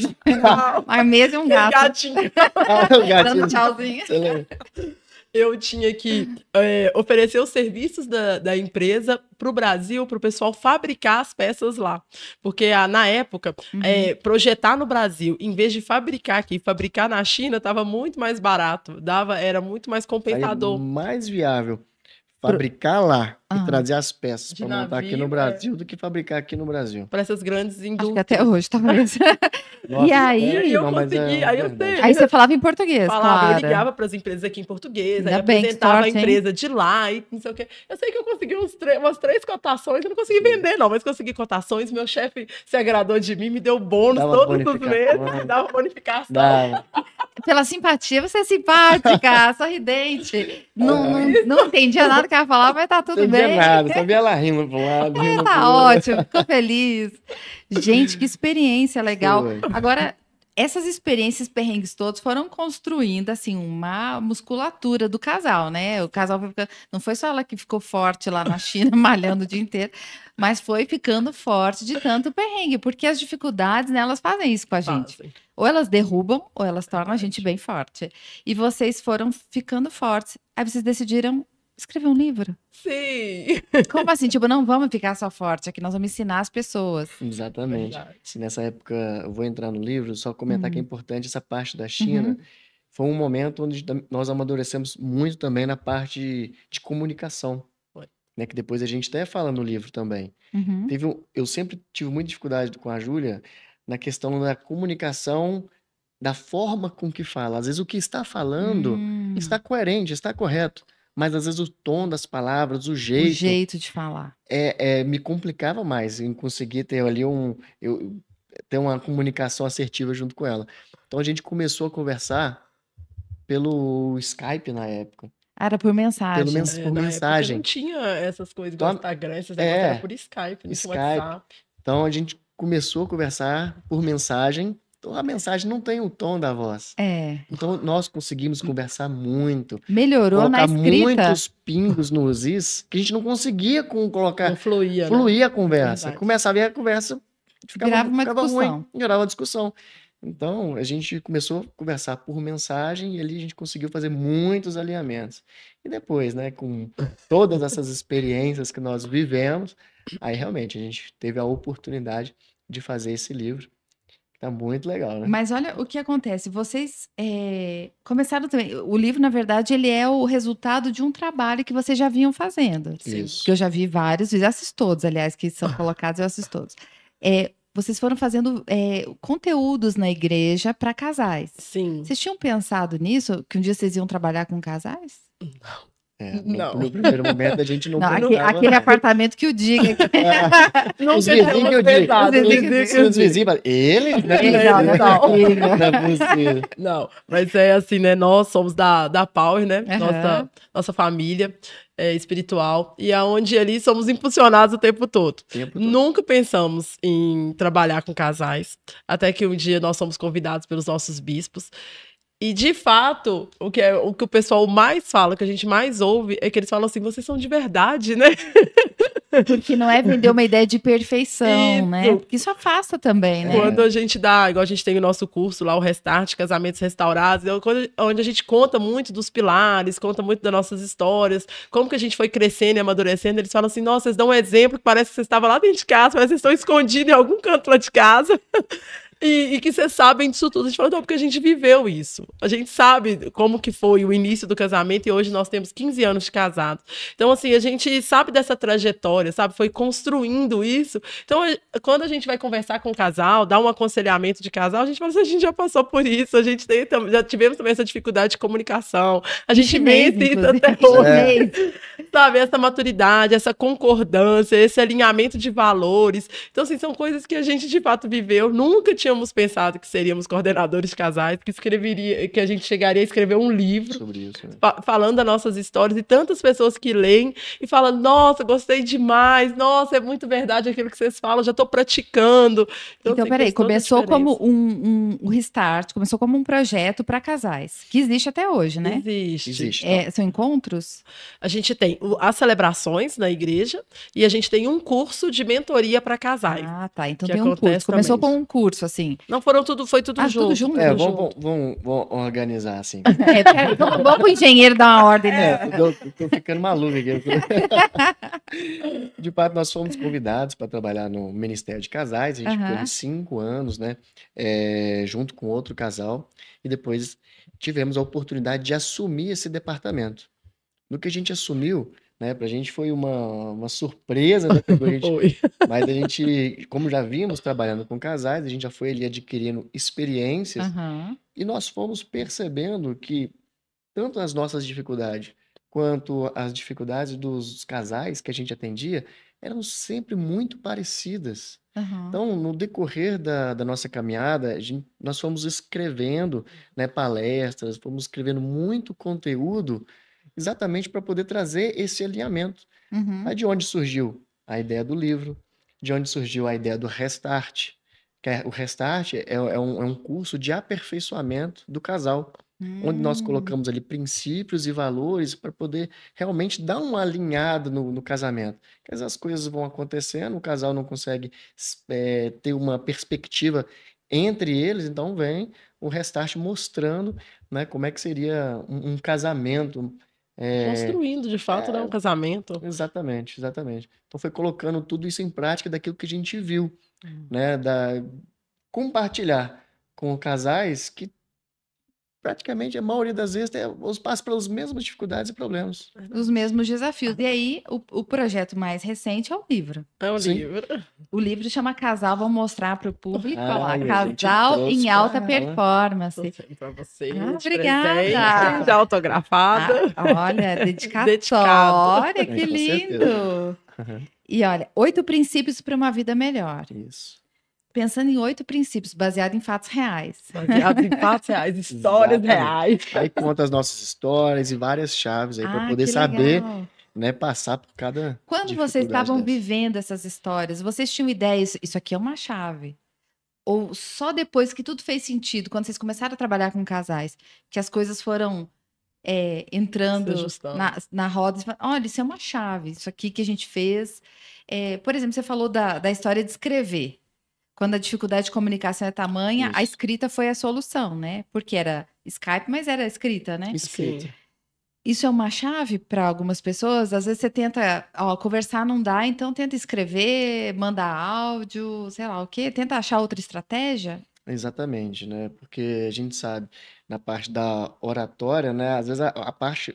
Uma mesa e um gato. Gatinho. O gatinho. Dando tchauzinho. Você lembra? Eu tinha que oferecer os serviços da empresa para o Brasil, para o pessoal fabricar as peças lá. Porque na época, projetar no Brasil, em vez de fabricar aqui, fabricar na China, estava muito mais barato. Era muito mais compensador. Mais viável fabricar lá e trazer as peças De para montar aqui navio, no Brasil do que fabricar aqui no Brasil. Para essas grandes Acho indústrias. que até hoje, talvez. Nossa, E aí? Eu não, mas consegui, aí eu sei. Aí você falava em português, Falava, eu claro. ligava para as empresas aqui em português, aí Ainda bem que apresentava sorte, a empresa de lá e não sei o quê. Eu sei que eu consegui umas 3 cotações, eu não consegui vender não, mas consegui cotações, meu chefe se agradou de mim, me deu bônus Dava todos os bonificação. meses, dava bonificação. Dava. Pela simpatia, você é simpática, sorridente. Não entendia nada que ela falava, mas tá tudo Não bem. entendia nada, só via ela rindo para um lado, rindo pro Tá outro. ótimo, ficou feliz. Gente, que experiência legal. Foi. Agora, essas experiências perrengues todos foram construindo, assim, uma musculatura do casal, né? O casal foi ficando... Não foi só ela que ficou forte lá na China, malhando o dia inteiro, mas foi ficando forte de tanto perrengue, porque as dificuldades, né, elas fazem isso com a gente. Fazem. Ou elas derrubam, ou elas tornam a gente bem forte. E vocês foram ficando fortes. Aí vocês decidiram escrever um livro. Sim. Como assim? Tipo, não vamos ficar só forte aqui, nós vamos ensinar as pessoas. Exatamente. Verdade. Nessa época, eu vou entrar no livro, só comentar que é importante essa parte da China. Foi um momento onde nós amadurecemos muito também na parte de comunicação. Foi. Né, que depois a gente até fala no livro também. Uhum. Eu sempre tive muita dificuldade com a Júlia na questão da comunicação, da forma com que fala. Às vezes o que está falando está coerente, está correto, mas às vezes o tom das palavras, o O jeito, jeito de falar. me complicava mais em conseguir ter ali ter uma comunicação assertiva junto com ela. Então a gente começou a conversar pelo Skype na época. Era por mensagem. Por Na época mensagem. não tinha essas coisas Então, igual Instagram, esses negócios, é, era por Skype, no Skype. WhatsApp. Então a gente começou a conversar por mensagem. Então a mensagem não tem o tom da voz. É. Então nós conseguimos conversar muito, Melhorou na colocar escrita. muitos pingos nos is que a gente não conseguia colocar, Não fluía, né? fluir a conversa. Verdade. Começava a conversa, Virava uma ficava discussão. ruim, gerava uma discussão. Então a gente começou a conversar por mensagem e ali a gente conseguiu fazer muitos alinhamentos. E depois, né, com todas essas experiências que nós vivemos, aí realmente a gente teve a oportunidade de fazer esse livro. Tá muito legal, né? Mas olha o que acontece. Vocês começaram também. O livro, na verdade, ele é o resultado de um trabalho que vocês já vinham fazendo. Isso. Que eu já vi vários, eu assisto todos, aliás, que são colocados, eu assisto todos. Vocês foram fazendo conteúdos na igreja para casais. Sim. Vocês tinham pensado nisso? Que um dia vocês iam trabalhar com casais? Não. No primeiro momento a gente não Não, pensava. aquele apartamento que o diga. Os vizinhos que eu digo. Os vizinhos falam, ele? Não é possível. Não, mas é assim, né? Nós somos da Power, né? Aham. Nossa família espiritual. E aonde ali somos impulsionados o tempo todo. Nunca pensamos em trabalhar com casais. Até que um dia nós somos convidados pelos nossos bispos. E, de fato, o que o pessoal mais fala, o que a gente mais ouve, é que eles falam assim, vocês são de verdade, né? Que não é vender uma ideia de perfeição, Isso. né? Porque isso afasta também, né? Quando a gente dá, igual a gente tem o nosso curso lá, o Restart, Casamentos Restaurados, onde a gente conta muito dos pilares, conta muito das nossas histórias, como que a gente foi crescendo e amadurecendo, eles falam assim, nossa, vocês dão um exemplo que parece que vocês estavam lá dentro de casa, parece que vocês estão escondidos em algum canto lá de casa. E que vocês sabem disso tudo. A gente fala, não, porque a gente viveu isso. A gente sabe como que foi o início do casamento e hoje nós temos 15 anos de casados. Então, assim, a gente sabe dessa trajetória, sabe? Foi construindo isso. Então, quando a gente vai conversar com o casal, dar um aconselhamento de casal, a gente fala assim, a gente já passou por isso, já tivemos também essa dificuldade de comunicação. A gente vence isso até hoje. Sabe? Essa maturidade, essa concordância, esse alinhamento de valores. Então, assim, são coisas que a gente, de fato, viveu. Nunca tínhamos tínhamos pensado que seríamos coordenadores de casais, que a gente chegaria a escrever um livro Sobre isso, né? Falando das nossas histórias, e tantas pessoas que leem e falam, nossa, gostei demais, nossa, é muito verdade aquilo que vocês falam, já estou praticando. Então assim, peraí, fez toda a começou como diferença. um restart, começou como um projeto para casais, que existe até hoje, né? Existe. São encontros? A gente tem as celebrações na igreja e a gente tem um curso de mentoria para casais. Ah, tá. Então que tem um curso. acontece Começou também. com um curso, assim. Não, foi tudo Ah, junto. tudo junto? É, tudo junto. vamos organizar assim. Peraí, vamos pro engenheiro dar uma ordem, né? Eu tô ficando maluco aqui. De fato, nós fomos convidados para trabalhar no Ministério de Casais. A gente ficou ali 5 anos, né? Junto com outro casal. E depois tivemos a oportunidade de assumir esse departamento. No que a gente assumiu, né? Pra gente foi uma surpresa, né? Foi. Mas a gente, como já vimos trabalhando com casais, a gente já foi ali adquirindo experiências. Aham. E nós fomos percebendo que tanto as nossas dificuldades quanto as dificuldades dos casais que a gente atendia eram sempre muito parecidas. Aham. Então, no decorrer da nossa caminhada, nós fomos escrevendo, né, palestras, fomos escrevendo muito conteúdo exatamente para poder trazer esse alinhamento. Uhum. Aí de onde surgiu a ideia do livro, de onde surgiu a ideia do Restart, o Restart é um curso de aperfeiçoamento do casal, onde nós colocamos ali princípios e valores para poder realmente dar uma alinhada no casamento. Porque as coisas vão acontecendo, o casal não consegue ter uma perspectiva entre eles, então vem o Restart mostrando, né, como é que seria um casamento. Construindo, de fato, né, um casamento. Exatamente. Então foi colocando tudo isso em prática daquilo que a gente viu, né, compartilhar com casais que praticamente a maioria das vezes passa pelas mesmas dificuldades e problemas. Os mesmos desafios. E aí, o projeto mais recente é o livro. É um Sim. livro. O livro chama Casal, vou mostrar para o público. Olha lá, Ai, a gente Casal trouxe em Alta pra ela. Performance. Para você. Ah, de obrigada. presente, já autografada. Olha, dedicatória, que Com lindo. E olha, 8 princípios para uma vida melhor. Isso. Pensando em 8 princípios, baseado em fatos reais. Baseado em fatos reais, histórias Exatamente. reais. Aí conta as nossas histórias e várias chaves aí para Ah, poder que saber, legal. né, passar por cada Quando vocês dificuldade estavam dessa. vivendo essas histórias, vocês tinham ideia, isso aqui é uma chave? Ou só depois que tudo fez sentido, quando vocês começaram a trabalhar com casais, que as coisas foram entrando Se ajustando. na roda, e você fala, olha, isso é uma chave, isso aqui que a gente fez. Por exemplo, você falou da história de escrever. Quando a dificuldade de comunicação é tamanha, a Isso. escrita foi a solução, né? Porque era Skype, mas era escrita, né? Escrita. Sim. Isso é uma chave para algumas pessoas. Às vezes você tenta, conversar não dá, então tenta escrever, mandar áudio, sei lá o quê, tenta achar outra estratégia. Exatamente, né? Porque a gente sabe, na parte da oratória, né? Às vezes a parte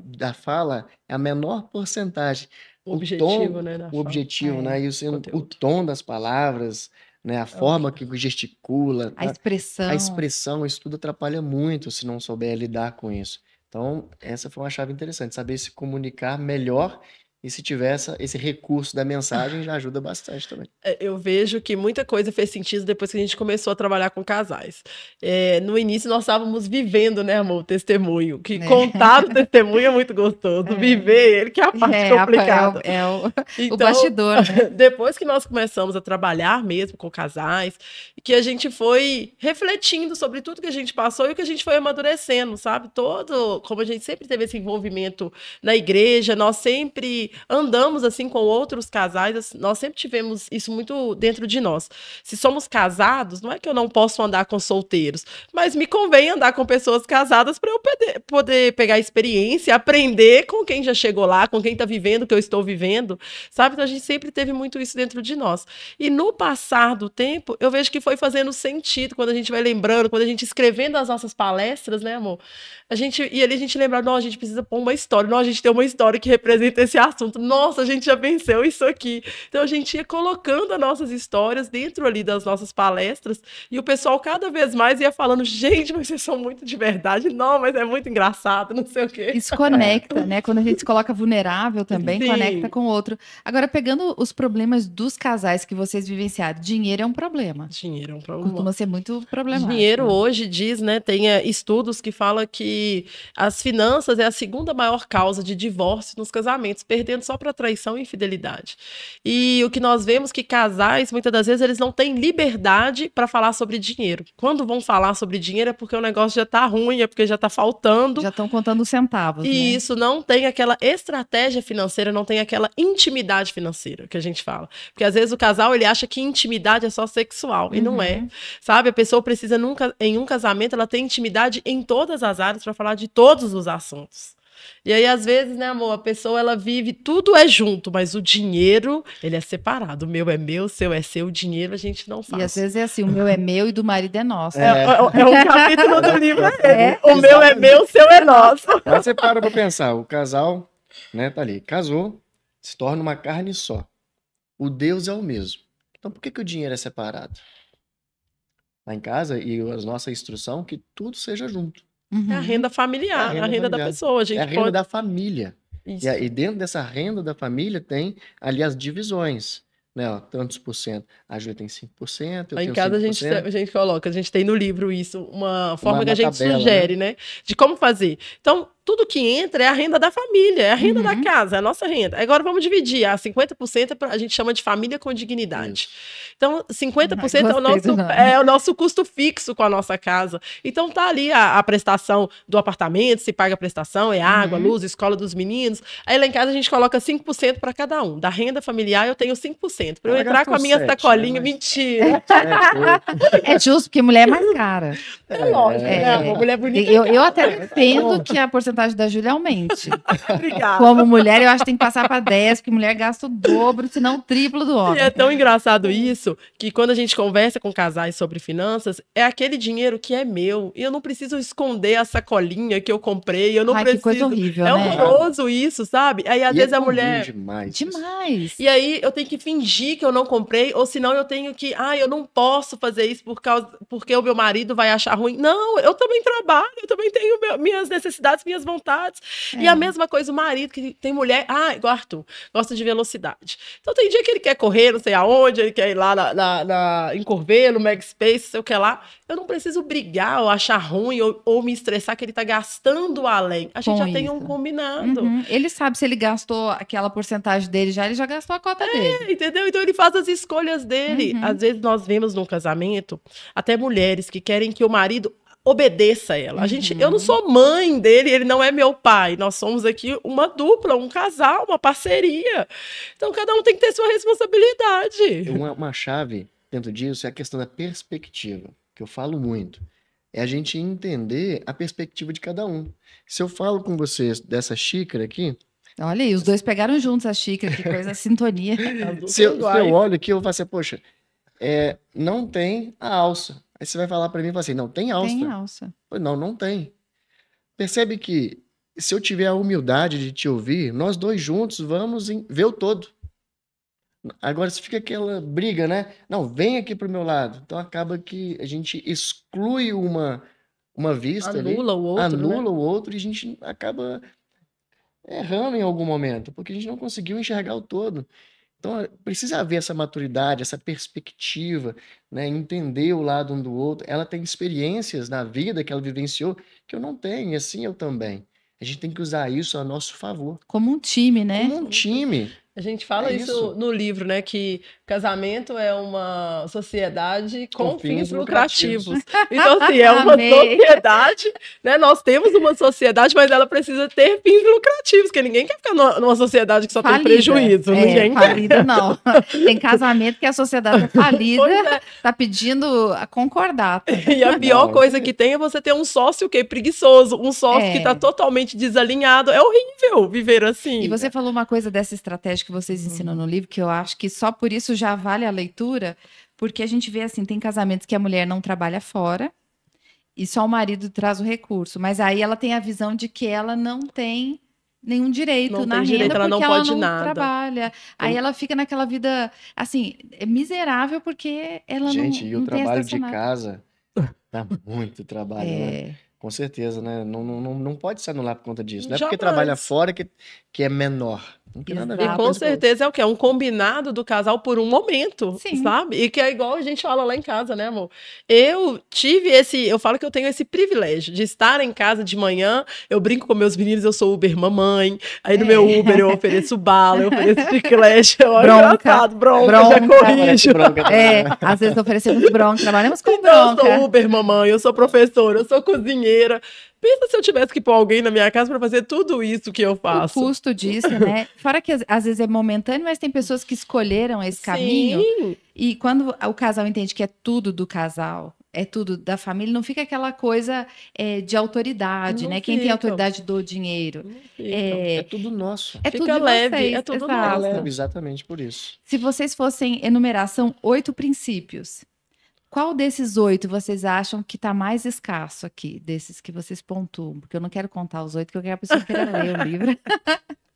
da fala é a menor porcentagem. O objetivo, né? O objetivo, É, né? E o conteúdo. tom das palavras, né? A forma que gesticula, A expressão. a expressão, isso tudo atrapalha muito se não souber lidar com isso. Então, essa foi uma chave interessante, saber se comunicar melhor e se tiver esse recurso da mensagem já ajuda bastante também. Eu vejo que muita coisa fez sentido depois que a gente começou a trabalhar com casais. No início nós estávamos vivendo, né, amor, o testemunho. Que contar o testemunho é muito gostoso. Viver ele que é a parte complicada. O bastidor, né? Depois que nós começamos a trabalhar mesmo com casais, que a gente foi refletindo sobre tudo que a gente passou e o que a gente foi amadurecendo, sabe? Como a gente sempre teve esse envolvimento na igreja, nós sempre andamos assim com outros casais, nós sempre tivemos isso muito dentro de nós. Se somos casados, não é que eu não posso andar com solteiros, mas me convém andar com pessoas casadas para eu poder pegar experiência, aprender com quem já chegou lá, com quem está vivendo o que eu estou vivendo, sabe? Então a gente sempre teve muito isso dentro de nós. E no passar do tempo, eu vejo que foi fazendo sentido quando a gente vai lembrando, quando a gente escrevendo as nossas palestras, né, amor? E ali a gente lembra, não, a gente precisa pôr uma história, não, a gente tem uma história que representa esse assunto. assunto. Nossa, a gente já venceu isso aqui. Então a gente ia colocando as nossas histórias dentro ali das nossas palestras e o pessoal cada vez mais ia falando, gente, mas vocês são muito de verdade. Não, mas é muito engraçado, não sei o quê. Isso conecta, né? Quando a gente se coloca vulnerável também, Sim. conecta com o outro. Agora, pegando os problemas dos casais que vocês vivenciaram, dinheiro é um problema. Dinheiro é um problema. Costuma ser muito problemático. Dinheiro hoje diz, né, tem estudos que falam que as finanças é a segunda maior causa de divórcio nos casamentos, perdendo só para traição e infidelidade. E o que nós vemos que casais, muitas das vezes, eles não têm liberdade para falar sobre dinheiro. Quando vão falar sobre dinheiro é porque o negócio já tá ruim, é porque já tá faltando. Já estão contando centavos, E né? isso não tem aquela estratégia financeira, não tem aquela intimidade financeira que a gente fala. Porque às vezes o casal, ele acha que intimidade é só sexual, e não é. Sabe? A pessoa precisa, em um casamento, ela tem intimidade em todas as áreas para falar de todos os assuntos. E aí, às vezes, né, amor, a pessoa, ela vive, tudo é junto, mas o dinheiro, ele é separado. O meu é meu, o seu é seu, o dinheiro a gente não faz. E às vezes é assim, o meu é meu e do marido é nosso. É um capítulo do livro. O meu é meu, o seu é nosso. Mas você para pra pensar, o casal, né, tá ali, casou, se torna uma carne só. O Deus é o mesmo. Então por que o dinheiro é separado? Lá em casa, e a nossa instrução, que tudo seja junto. Uhum. É a renda familiar, É a renda da familiar. pessoa. A gente É a renda pode... da família. Isso. E dentro dessa renda da família tem ali as divisões. Né, ó, tantos por cento. A Júlia tem 5%, eu Lá em tenho casa 5%. a gente coloca, a gente tem no livro isso, uma forma que a gente tabela, sugere, né? De como fazer. Então, tudo que entra é a renda da família, é a renda da casa, é a nossa renda. Agora vamos dividir, 50% a gente chama de família com dignidade. Então, 50% é o nosso custo fixo com a nossa casa. Então, tá ali a prestação do apartamento, se paga a prestação, é água, luz, escola dos meninos. Aí lá em casa a gente coloca 5% para cada um. Da renda familiar eu tenho 5%. Para eu entrar com a minha sacolinha, mentira. É justo, porque mulher é mais cara. É lógico, né? Uma mulher bonita. Eu até defendo que a porcentagem da Júlia aumente. Obrigada. Como mulher, eu acho que tem que passar para 10, porque mulher gasta o dobro, se não o triplo do homem. E é tão engraçado isso, que quando a gente conversa com casais sobre finanças, é aquele dinheiro que é meu, e eu não preciso esconder a sacolinha que eu comprei, eu não preciso... Que coisa horrível, é né? horroroso isso, sabe? Aí, às vezes, a mulher... Demais. Demais. E aí, eu tenho que fingir que eu não comprei, ou senão eu tenho que... eu não posso fazer isso porque o meu marido vai achar ruim. Não, eu também trabalho, eu também tenho minhas necessidades, minhas vontades. E a mesma coisa, o marido, que tem mulher... igual Arthur, gosta de velocidade. Então, tem dia que ele quer correr, não sei aonde, ele quer ir lá em Corvelo, Mag Space, sei o que lá. Eu não preciso brigar ou achar ruim ou me estressar que ele tá gastando além. A gente já tem um combinado. Ele sabe se ele gastou aquela porcentagem dele já, ele já gastou a cota dele. Entendeu? Então ele faz as escolhas dele. Às vezes nós vemos num casamento até mulheres que querem que o marido obedeça a ela. Eu não sou mãe dele, ele não é meu pai. Nós somos aqui uma dupla, um casal, uma parceria. Então cada um tem que ter sua responsabilidade. Uma chave dentro disso é a questão da perspectiva, que eu falo muito. É a gente entender a perspectiva de cada um. Se eu falo com vocês dessa xícara aqui... Olha aí, os dois pegaram juntos a xícara, que coisa, sintonia. Se eu olho aqui, eu vou falar assim, poxa, não tem a alça. Aí você vai falar para mim e falar assim, não, tem alça. Tem alça. Não tem. Percebe que se eu tiver a humildade de te ouvir, nós dois juntos vamos ver o todo. Agora, se fica aquela briga, né? Não, vem aqui pro meu lado. Então, acaba que a gente exclui uma vista anula ali. O outro, anula o outro e a gente acaba errando em algum momento, porque a gente não conseguiu enxergar o todo. Então, precisa haver essa maturidade, essa perspectiva, né? Entender o lado um do outro. Ela tem experiências na vida que ela vivenciou que eu não tenho, e assim eu também. A gente tem que usar isso a nosso favor. Como um time, né? Como um time. A gente fala isso no livro, né? Que casamento é uma sociedade com fins lucrativos. Então, assim, é uma sociedade, né? Nós temos uma sociedade, mas ela precisa ter fins lucrativos, porque ninguém quer ficar numa sociedade que só tem prejuízo. Ninguém falida, não. Tem casamento que a sociedade é falida, tá pedindo a concordata. E a pior coisa que tem é você ter um sócio preguiçoso, um sócio que tá totalmente desalinhado. É horrível viver assim. E você falou uma coisa dessa estratégia que vocês ensinam no livro, que eu acho que só por isso já vale a leitura, porque a gente vê assim, tem casamentos que a mulher não trabalha fora e só o marido traz o recurso, mas aí ela tem a visão de que ela não tem nenhum direito Não na tem direito, renda ela não porque ela pode não nada. trabalha. Aí ela fica naquela vida, assim, miserável porque ela Gente, e não o tem trabalho acesso de a nada. casa dá muito trabalho, né? É, Com certeza, né? Não pode se anular por conta disso. Não é porque trabalha Jamais. fora que é menor. Não tem nada a ver E uma com coisa com a outra. certeza é o que? É um combinado do casal por um momento, sim. sabe? E que é igual a gente fala lá em casa, né, amor? Eu falo que eu tenho esse privilégio de estar em casa de manhã, eu brinco com meus meninos, eu sou Uber mamãe, aí no meu Uber eu ofereço bala, eu ofereço chiclete, eu Bronca, já corrijo. Bronca também, É, né? às vezes oferecemos bronca, trabalhamos com Então, eu bronca. sou Uber mamãe, eu sou professora, eu sou cozinheira. Pensa se eu tivesse que pôr alguém na minha casa para fazer tudo isso que eu O faço. custo disso, né? Fora que às vezes é momentâneo, mas tem pessoas que escolheram esse caminho. Sim. E quando o casal entende que é tudo do casal, é tudo da família, não fica aquela coisa de autoridade, Não né? Quem tem fica. autoridade do dinheiro. Não fica. É É, tudo nosso. é tudo Fica de leve, vocês, é tudo É exato. nosso. leve, exatamente por isso. Se vocês fossem enumerar, são 8 princípios. Qual desses 8 vocês acham que está mais escasso aqui, desses que vocês pontuam? Porque eu não quero contar os 8, porque eu quero a pessoa queira ler o livro.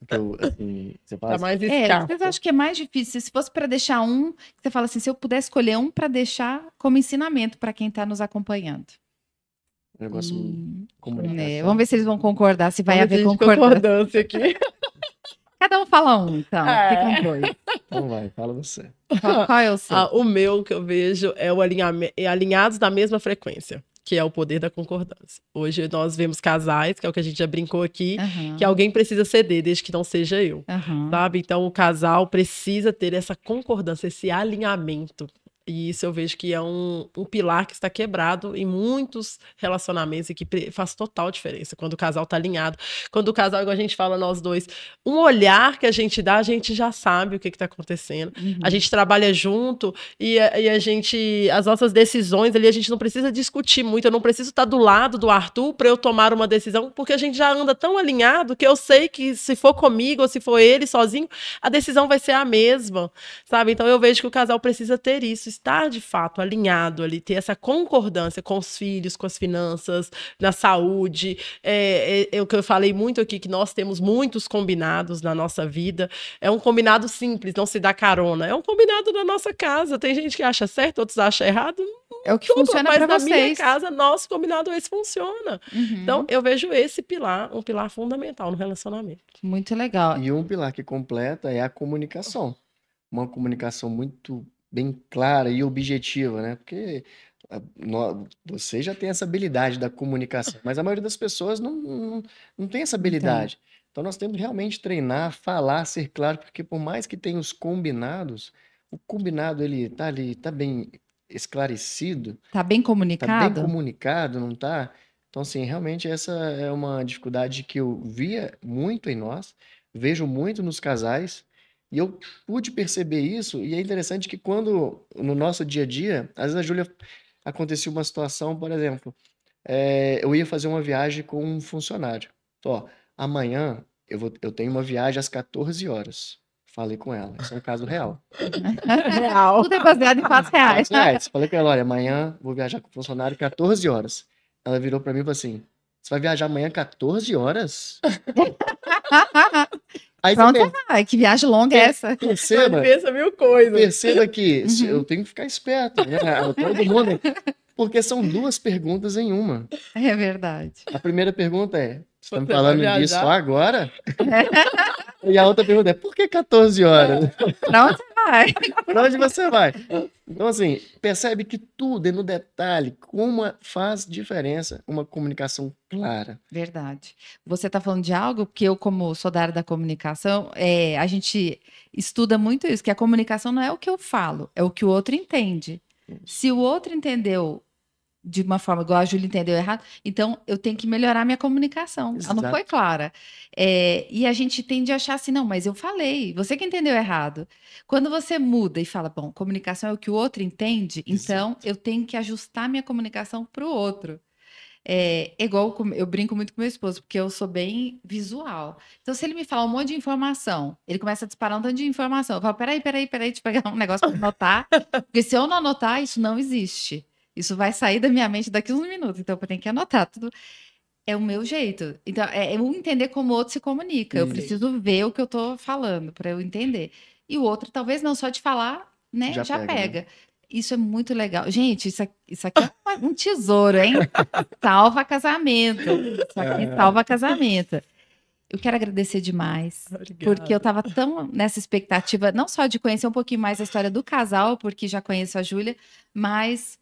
Porque assim, você fala Tá assim, mais O que escasso. vocês acham que é mais difícil? Se fosse para deixar um, você fala assim, se eu puder escolher um para deixar como ensinamento para quem está nos acompanhando. um negócio de Né? comunicação. Vamos ver se eles vão concordar, se vai Vamos haver ver de concordância. aqui. Cada um fala um, então. É. Ficam 2. Então vai, fala você. Qual é o seu? O meu que eu vejo é o alinhados na mesma frequência, que é o poder da concordância. Hoje nós vemos casais, que é o que a gente já brincou aqui, Aham, que alguém precisa ceder, desde que não seja eu. aham. Sabe? Então o casal precisa ter essa concordância, esse alinhamento. E isso eu vejo que é um pilar que está quebrado em muitos relacionamentos e que faz total diferença quando o casal está alinhado. Quando o casal, igual a gente fala, nós dois, um olhar que a gente dá, a gente já sabe o que está acontecendo. Uhum. A gente trabalha junto e a gente, as nossas decisões ali, a gente não precisa discutir muito. Eu não preciso estar do lado do Arthur para eu tomar uma decisão, porque a gente já anda tão alinhado que eu sei que se for comigo ou se for ele sozinho, a decisão vai ser a mesma, sabe? Então eu vejo que o casal precisa ter isso, estar de fato alinhado ali, ter essa concordância com os filhos, com as finanças, na saúde. É o que eu falei muito aqui, que nós temos muitos combinados na nossa vida. É um combinado simples, não se dá carona. É um combinado da nossa casa. Tem gente que acha certo, outros acham errado. É o que funciona Mas para na minha vocês. casa, nosso combinado esse funciona. Uhum. Então, eu vejo esse pilar, um pilar fundamental no relacionamento. Muito legal. E um pilar que completa é a comunicação. Uma comunicação muito bem clara e objetiva, né? Porque você já tem essa habilidade da comunicação, mas a maioria das pessoas não tem essa habilidade. Então nós temos que realmente treinar, falar, ser claro, porque por mais que tenha os combinados, o combinado ele tá ali, tá bem esclarecido, Tá bem tá bem comunicado? comunicado, não tá? Então, assim, realmente essa é uma dificuldade que eu via muito em nós, vejo muito nos casais, e eu pude perceber isso, e é interessante que quando, no nosso dia a dia, às vezes a Júlia acontecia uma situação, por exemplo, eu ia fazer uma viagem com um funcionário. Ó, amanhã eu tenho uma viagem às 14 horas. Falei com ela, isso é um caso real. Real. Tudo é baseado em fatos reais. Falei com ela, olha, amanhã vou viajar com o funcionário 14 horas. Ela virou pra mim e falou assim, você vai viajar amanhã 14 horas? Aí você Pronto, vai. Que viagem longa é essa? perceba, Pensa mil coisas. perceba que Uhum. eu tenho que ficar esperto, né? Todo mundo, porque são duas perguntas em uma. É verdade. A primeira pergunta é, você tá me Você falando vai disso viajar? só agora? E a outra pergunta é, por que 14 horas? Pra onde você vai? Pra onde você vai? Então, assim, percebe que tudo é no detalhe, como faz diferença uma comunicação clara. Verdade. Você está falando de algo que eu, como sou da área da comunicação, a gente estuda muito isso, que a comunicação não é o que eu falo, é o que o outro entende. Se o outro entendeu de uma forma igual a Júlia entendeu errado, então eu tenho que melhorar minha comunicação. Ela não foi Exato. clara. E a gente tende a achar assim, não, mas eu falei, você que entendeu errado. Quando você muda e fala, bom, comunicação é o que o outro entende, então eu tenho que ajustar minha comunicação para o outro. É igual eu brinco muito com meu esposo, porque eu sou bem visual. Então, se ele me falar um monte de informação, ele começa a disparar um tanto de informação. Eu falo, peraí, deixa eu pegar um negócio para anotar. Porque se eu não anotar, isso não existe. Isso vai sair da minha mente daqui a uns minutos. Então, eu tenho que anotar tudo. É o meu jeito. Então, é eu entender como o outro se comunica. Eu Isso. preciso ver o que eu tô falando para eu entender. E o outro, talvez não só de falar, né, Já já pega, né? pega. Isso é muito legal. Gente, isso aqui é um tesouro, hein? Salva casamento. Isso aqui salva casamento. Eu quero agradecer demais, porque eu Obrigada. estava tão nessa expectativa, não só de conhecer um pouquinho mais a história do casal, porque já conheço a Júlia, mas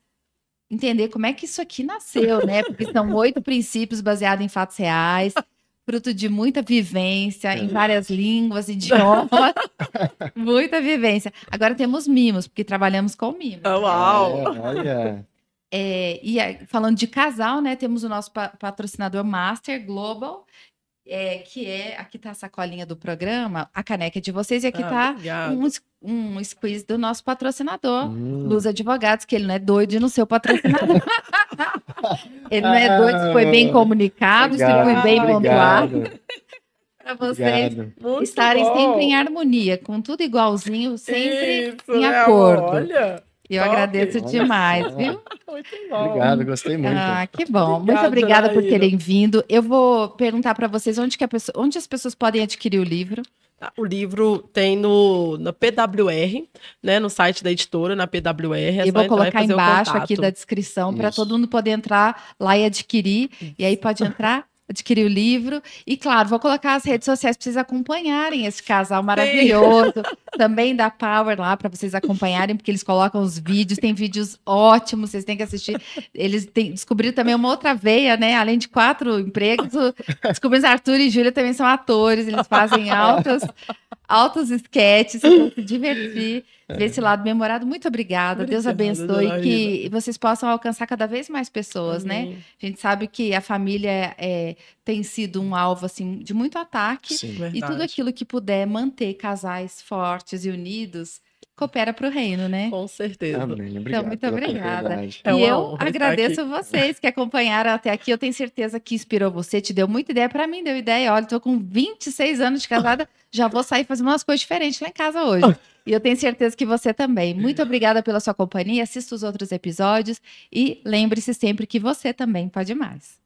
entender como é que isso aqui nasceu, né? Porque são 8 princípios baseados em fatos reais, fruto de muita vivência em várias línguas, idiomas, muita vivência. Agora temos mimos, porque trabalhamos com mimos. Ah, uau! Olha. Falando de casal, né? Temos o nosso patrocinador Master Global, aqui tá a sacolinha do programa, a caneca é de vocês, e aqui tá Obrigada. um squeeze do nosso patrocinador, Luz Advogados, que ele não é doido de não ser o patrocinador. Ele não é doido se foi bem comunicado, se foi bem pontuado. Para vocês Muito estarem bom. sempre em harmonia, com tudo igualzinho, sempre Isso, em né, acordo. amor? Olha, Eu top. agradeço Olha demais, só. viu? muito bom. Obrigado, gostei muito. Ah, que bom. Muito Obrigada, obrigada por Janaína. terem vindo. Eu vou perguntar para vocês onde as pessoas podem adquirir o livro. O livro tem na PWR, né, no site da editora, na PWR. É Eu só vou entrar e colocar fazer o embaixo contato. aqui da descrição para Isso. todo mundo poder entrar lá e adquirir. E aí pode entrar, adquirir o livro. E claro, vou colocar as redes sociais para vocês acompanharem esse casal maravilhoso. Também da Power lá para vocês acompanharem, porque eles colocam os vídeos. Tem vídeos ótimos, vocês têm que assistir. Eles descobriram também uma outra veia, né? Além de 4 empregos, descobrimos Arthur e Júlia também são atores. Eles fazem altos esquetes, vocês vão se divertir, ver esse lado memorado. Muito obrigada, Deus Obrigada, abençoe, Janaína. que vocês possam alcançar cada vez mais pessoas, né? Amém. A gente sabe que a família tem sido um alvo assim, de muito ataque, Sim. e Verdade. tudo aquilo que puder manter casais fortes e unidos, coopera para o reino, né? Com certeza. Amém. Obrigado muito pela obrigada. oportunidade. É E uma eu honra estar agradeço vocês que acompanharam até aqui. Eu tenho certeza que inspirou você, te deu muita ideia. Para mim, deu ideia. Olha, estou com 26 anos de casada, já vou sair fazendo umas coisas diferentes lá em casa hoje. E eu tenho certeza que você também. Muito obrigada pela sua companhia. Assista os outros episódios e lembre-se sempre que você também pode mais.